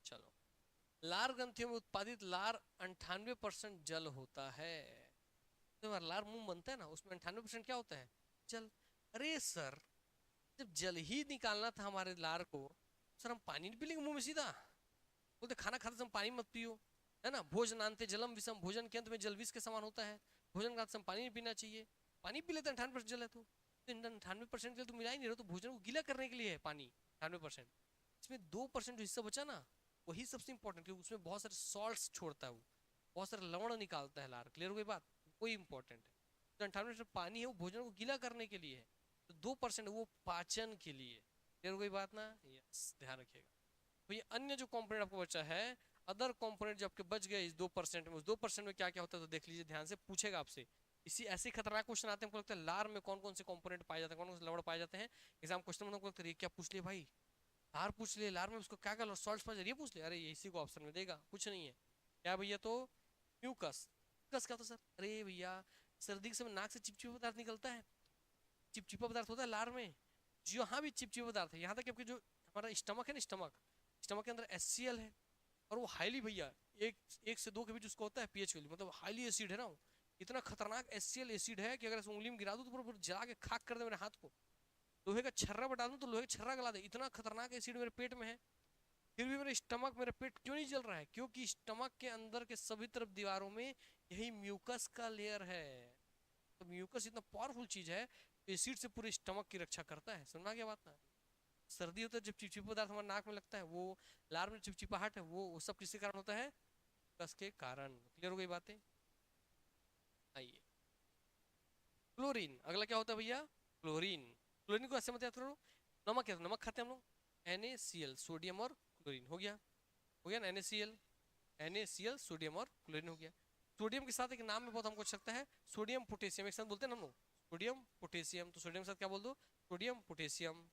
चलो, लार ग्रंथियों में उत्पादित लार 98% जल होता है। तो लार मुंह बनता है ना उसमें 98% क्या होता है जल। अरे सर जब जल ही निकालना था हमारे लार को, सर हम पानी नहीं पी लेंगे मुंह में सीधा। बोलते खाना खाते समय पानी मत पियो, है ना। भोजनांते जलम विषम, भोजन के अंत में जल विष के समान होता है। भोजन के समय पानी नहीं पीना चाहिए। पानी पी लेते 98% जल है तो 98% जल तो मिला ही नहीं रहा, तो भोजन को गीला करने के लिए है पानी 98%। इसमें 2% जो हिस्सा बचा ना वही सबसे इंपॉर्टेंट, क्योंकि उसमें बहुत सारे सॉल्ट्स छोड़ता है वो, बहुत सारे लवण निकालता है लार। क्लियर हो गई बात, वही इंपॉर्टेंट है। जो 98% पानी है वो भोजन को गीला करने के लिए है, तो 2% वो पाचन के लिए। क्लियर हो गई बात ना, यस ध्यान रखिएगा। तो ये अन्य जो कंपोनेंट आपको बचा है, अदर कंपोनेंट जो आपके बच गए इस 2% में, उस 2% में क्या क्या होता है तो देख लीजिए ध्यान से, पूछेगा आपसे। इसी ऐसे खतरनाक क्वेश्चन आते हैं, हमको लगता है लार में कौन कौन से कंपोनेंट पाए जाते हैं, कौन कौन से लवण पाए जाते हैं। एग्जाम क्वेश्चन में हमको लगता है क्या पूछ लिया भाई, लार पूछ ले, लार में उसको क्या क्या सॉल्ट्स पाए जाते, ये पूछ ले। अरे इसी को ऑप्शन में देगा, कुछ नहीं है क्या भैया, तो म्यूकस। म्यूकस क्या होता है सर, अरे भैया सर्दी के समय नाक से चिपचिपा पदार्थ निकलता है, चिपचिपा पदार्थ होता है लार में। जहाँ भी चिपचिपा पदार्थ है, यहाँ तक आपके जो हमारा स्टमक है ना, स्टमक, स्टमक के अंदर HCl है, और वो हाईली भैया एक 1 से 2 के बीच उसको होता है पीएच वैल्यू, मतलब हाईली एसिड है ना वो। इतना खतरनाक HCl एसिड है कि अगर उंगली में गिरा दूं तो पूरा जला के खाक कर दे मेरे हाथ को। लोहे का छर्रा बटा दूं तो लोहे का छर्रा गला दे, इतना खतरनाक एसिड मेरे पेट में है। फिर भी मेरे स्टमक, मेरा पेट क्यों नहीं जल रहा है, क्योंकि स्टमक के अंदर के सभी तरफ दीवारों में यही म्यूकस का लेयर है। तो म्यूकस इतना पावरफुल चीज है, एसिड से पूरे स्टमक की रक्षा करता है। समझा क्या बात ना। सर्दी होता है जब चिपचिपा पदार्थ हमारे नाक में लगता है, वो लार में चिपचिपाहट है, वो सब किसके कारण होता है म्यूकस के कारण। क्लियर हो गई बातें। आइए क्लोरीन, अगला क्या होता है भैया क्लोरीन। क्लोरीन को ऐसे मत याद करो, नमक क्या, नमक खाते हैं हम लोग NaCl, सोडियम और क्लोरीन। हो गया, हो गया ना NaCl, NaCl सोडियम और क्लोरीन हो गया। सोडियम के साथ एक नाम में बहुत हमको अच्छा लगता है, सोडियम पोटेशियम, एक साथ बोलते हैं ना हम लोग सोडियम पोटेशियम। तो सोडियम के साथ क्या बोल दो सोडियम पोटेशियम।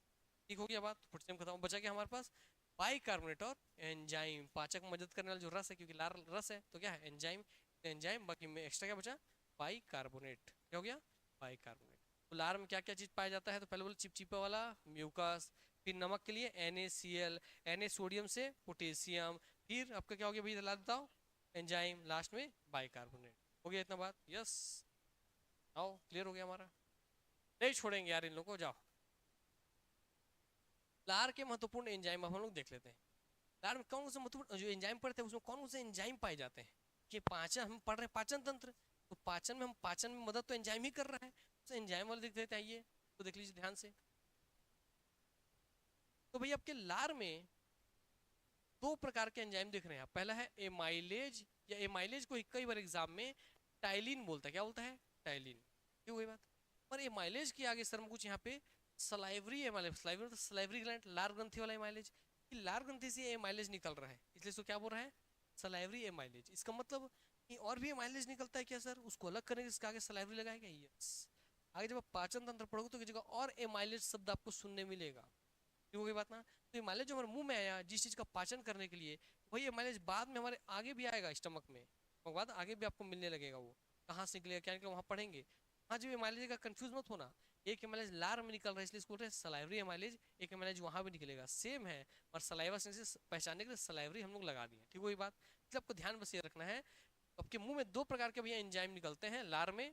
ठीक हो गया बात, पोटेशियम खत्म, बचा क्या हमारे पास बाइकार्बोनेट और एंजाइम, पाचक में मदद करने वाला जो रस है, क्योंकि लार रस है तो क्या है एंजाइम, एंजाइम। बाकी में एक्स्ट्रा क्या बचा बाइकार्बोनेट। क्या हो गया बाइकार्बोनेट। तो लार में क्या क्या चीज पाया जाता है, तो पहले बोले चिपचिपा वाला म्यूकस, फिर नमक के लिए NaCl, Na सोडियम से पोटेशियम, फिर आपका क्या हो गया भैया ला बताओ एंजाइम, लास्ट में बाइकार्बोनेट। हो गया इतना बात, यस। आओ क्लियर हो गया हमारा, नहीं छोड़ेंगे यार इन लोगों को। जाओ लार के महत्वपूर्ण एंजाइम हम लोग देख लेते हैं। लार में कौन से महत्वपूर्ण जो एंजाइम पढ़ते हैं उसमें कौन कौन से एंजाइम पाए जाते हैं। कि पाचन हम पढ़ रहे हैं पाचन तंत्र, तो पाचन में हम पाचन में मदद तो एंजाइम ही कर रहा है, तो एंजाइम वाले देख देते हैं। आइए तो देख लीजिए ध्यान से। तो भैया आपके लार में 2 प्रकार के एंजाइम दिख रहे हैं। पहला है एमाइलेज, या एमाइलेज को कई बार एग्जाम में टाइलिन बोलता है। क्या बोलता है टाइलिन, क्यों हुई बात। पर एमाइलेज के आगे सर कुछ यहाँ पे सलाइवरी एमाइलेज, सलाइवरी मतलब सलाइवरी ग्लैंड, लार ग्रंथि वाला एमाइलेज, लार ग्रंथि से एमाइलेज निकल रहा है, इसलिए इसको क्या बोल रहा है सलाइवरी एमाइलेज। इसका मतलब कि और भी एमाइलेज निकलता है क्या सर, उसको अलग करने के इसका आगे सलाइवरी लगाएगा। यस, आगे जब आप पाचन तंत्र पढ़ोगे तो की जगह और एमाइलेज शब्द आपको सुनने मिलेगा। क्यों हो गई बात ना। तो एमाइलेज जो हमारे मुंह में आया जिस चीज का पाचन करने के लिए, वही एमाइलेज बाद में हमारे आगे भी आएगा स्टमक में, और बाद आगे भी आपको मिलने लगेगा वो। कहाँ से निकलेगा क्या निकलेगा वहाँ पढ़ेंगे। हाँ जी, एमाइलेज का कंफ्यूज मत होना, एक एमाइलेज लार में निकल रहा है इसलिए इसको बोलते हैं सलाइवरी एमाइलेज, एक एमाइलेज वहाँ भी निकलेगा, सेम है। और सलाइवा से पहचानने के लिए सलाइवरी हम लोग लगा दिए, ठीक है वही बात। मतलब आपको ध्यान बस ये रखना है, आपके मुंह में दो प्रकार के भैया एंजाइम निकलते हैं लार में।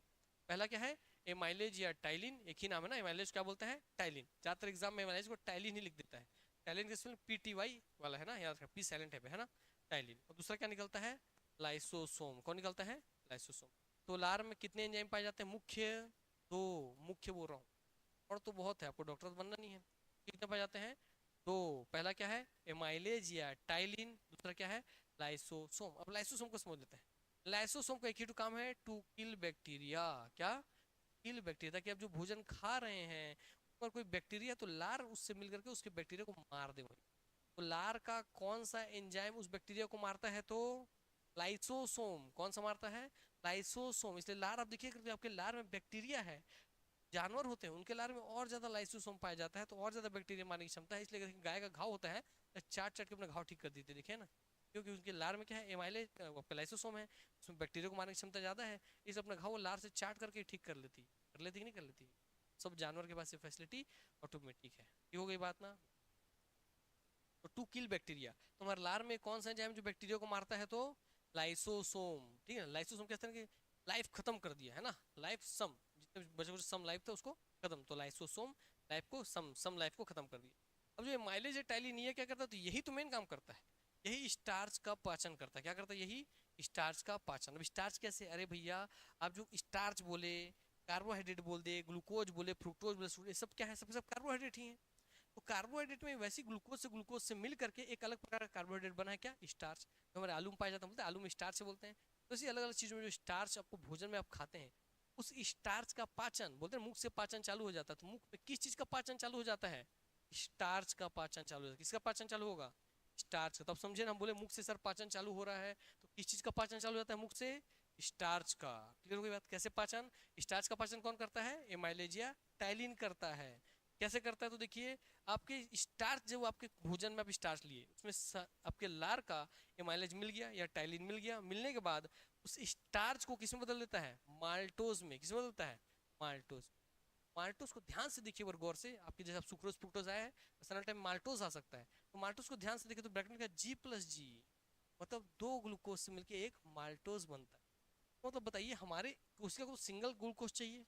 पहला क्या है, एमाइलेज या टाइलिन, एक ही नाम है ना, एमाइलेज क्या बोलते हैं, टाइलिन। ज्यादातर एग्जाम में एमाइलेज को टाइलिन ही लिख देता है। टाइलिन का स्पेलिंग PTY वाला है ना, याद रखना, पी साइलेंट है ना, टाइलिन। और दूसरा क्या निकलता है, लाइसोसोम। कौन निकलता है, लाइसोसोम। तो लार में कितने एंजाइम पाए जाते हैं, मुख्य दो, मुख्य बोल रहा हूँ, और तो बहुत है, आपको डॉक्टर बनना नहीं है। कितने पाए जाते हैं, दो। पहला क्या है, एमाइलेज या टाइलिन, दूसरा क्या है, लाइसोसोम। अब लाइसोसोम को समझ लेते हैं। लाइसोसोम का एक ही तो काम है, टू किल बैक्टीरिया। क्या, किल बैक्टीरिया, ताकि आप जो भोजन खा रहे हैं और कोई बैक्टीरिया, तो लार उससे मिल करके उसके बैक्टीरिया को मार दे वही। तो लार का कौन सा एंजाइम उस बैक्टीरिया को मारता है, तो लाइसोसोम। कौन सा मारता है, लाइसोसोम। इसलिए लार आप देखिए करके आपके लार में बैक्टीरिया है, जानवर होते हैं उनके लार में और ज्यादा लाइसोसोम पाया जाता है, तो और ज्यादा बैक्टीरिया मारने की क्षमता है। इसलिए गाय का घाव होता है तो चाट चाट के अपना घाव ठीक कर देते, देखिए ना, क्योंकि उनके लार में क्या है, एमाइलेज आपका लाइसोसोम है, उसमें बैक्टीरिया को मारने की क्षमता ज्यादा है, इस अपना घाव लार से चाट करके ठीक कर लेती कि नहीं कर लेती। सब जानवर के पास ये फैसिलिटी ऑटोमेटिक है, ये हो गई बात ना। तो टू किल बैक्टीरिया, तो हमारे लार में कौन सा एंजाइम जो बैक्टीरिया को मारता है, तो लाइसोसोम, ठीक है। लाइसोसोम कहते हैं कि लाइफ खत्म कर दिया है ना, लाइफ सम, जितने बचे कुछ सम लाइफ था उसको खत्म, तो लाइसोसोम लाइफ को सम लाइफ को खत्म कर दिया। अब जो माइलेज है टाइलिन, ये क्या करता है, तो यही तो मेन काम करता है, यही स्टार्च का पाचन करता है। क्या करता है, यही स्टार्च का पाचन। अब स्टार्च कैसे, अरे भैया आप जो स्टार्च बोले, कार्बोहाइड्रेट बोल दे, ग्लूकोज बोले, फ्रुक्टोज बोले, ये सब क्या है, सब कार्बोहाइड्रेट ही है। तो कार्बोहाइड्रेट में वैसी ग्लूकोज से मिल करके एक अलग प्रकार का कार्बोहाइड्रेट बना है, क्या, स्टार्च, जो हमारे आलू में पाया जाता है, बोलते हैं आलू में स्टार्च से बोलते हैं। तो इसी अलग अलग चीजों में जो स्टार्च आपको भोजन में आप खाते हैं, उस स्टार्च का पाचन, बोलते हैं मुख से पाचन चालू हो जाता है। तो मुख में किस चीज का पाचन चालू हो जाता है, स्टार्च का पाचन चालू हो जाता है। किसका पाचन चालू होगा, स्टार्च का। तब समझे ना, हम बोले मुख से सर पाचन चालू हो रहा है, तो किस चीज का पाचन चालू हो जाता है, मुख से, स्टार्च का। क्लियर हो गई बात, कैसे पाचन, स्टार्च का पाचन कौन करता है, एमाइलेजिया टाइलिन करता है। कैसे करता है, तो देखिए, आपके स्टार्च जो आपके भोजन में आप स्टार्च लिए, उसमें आपके लार का एमाइलेज मिल गया या टाइलिन मिल गया, मिलने के बाद उस स्टार्च को किसमें बदल देता है, माल्टोज में। किसमें बदलता है, माल्टोज। माल्टोज को ध्यान से देखिए, एक गौर से, आपके जैसे सुक्रोज फ्रुक्टोज आया है, वैसा टाइम माल्टोज आ सकता है। तो माल्टोज को ध्यान से देखिए, तो ब्रैकेट में G+G, मतलब दो ग्लूकोज से मिलके एक माल्टोज बनता है। मतलब बताइए, हमारे उसका को सिंगल ग्लूकोज चाहिए,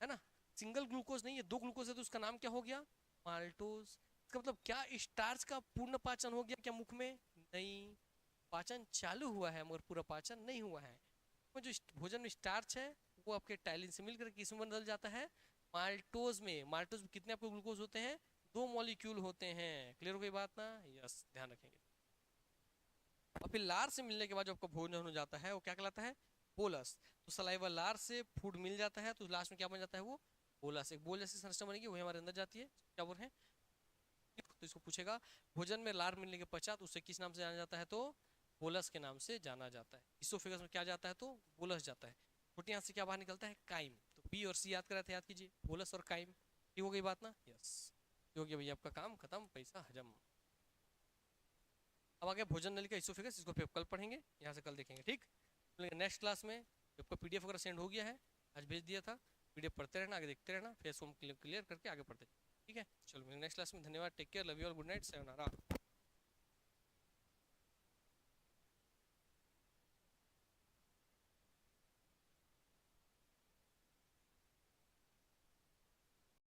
है ना, सिंगल ग्लूकोज नहीं है, दो ग्लूकोज है, तो उसका नाम क्या हो गया, माल्टोज। इसका मतलब क्या, स्टार्च का पूर्ण पाचन हो गया क्या मुख में, नहीं, पाचन चालू हुआ है मगर पूरा पाचन नहीं हुआ है। वो जो भोजन में स्टार्च है, वो आपके टाइलिन से मिलकर किस में बदल जाता है, माल्टोज में। माल्टोज में कितने आपको ग्लूकोज होते हैं, दो मॉलिक्यूल होते हैं। क्लियर हो गई बात ना, यस, ध्यान रखेंगे। और फिर लार से मिलने के बाद जो आपका भोजन हो जाता है, वो क्या कहलाता है, बोलस। तो सलाइवा लार से फूड मिल जाता है, तो लास्ट में क्या बन जाता है, वो बोलस। एक बोल जैसी संरचना बनेगी, वही हमारे अंदर जाती है। क्या बोल रहे हैं, तो इसको पूछेगा, भोजन में लार मिलने के पश्चात उसे किस नाम से जाना जाता है, तो बोलस के नाम से जाना जाता है। इसोफेगस में क्या जाता है, तो बोलस जाता है। छोटे हाथ से क्या बाहर निकलता है, काइम। तो बी और सी याद करा था, याद कीजिए, बोलस और काइम। ये हो गई बात ना, यस, ये हो गया भैया आपका काम खत्म, पैसा हजम। अब आगे भोजन नली का इसोफेगस, इसको फिर कल पढ़ेंगे, यहाँ से कल देखेंगे, ठीक। नेक्स्ट क्लास में आपका PDF वगैरह सेंड हो गया है, आज भेज दिया था, PDF पढ़ते रहना, आगे देखते रहना, फिर इसको क्लियर करके आगे पढ़ते, ठीक है। चलो नेक्स्ट क्लास में, धन्यवाद, take care, love you all, good night, sayonara।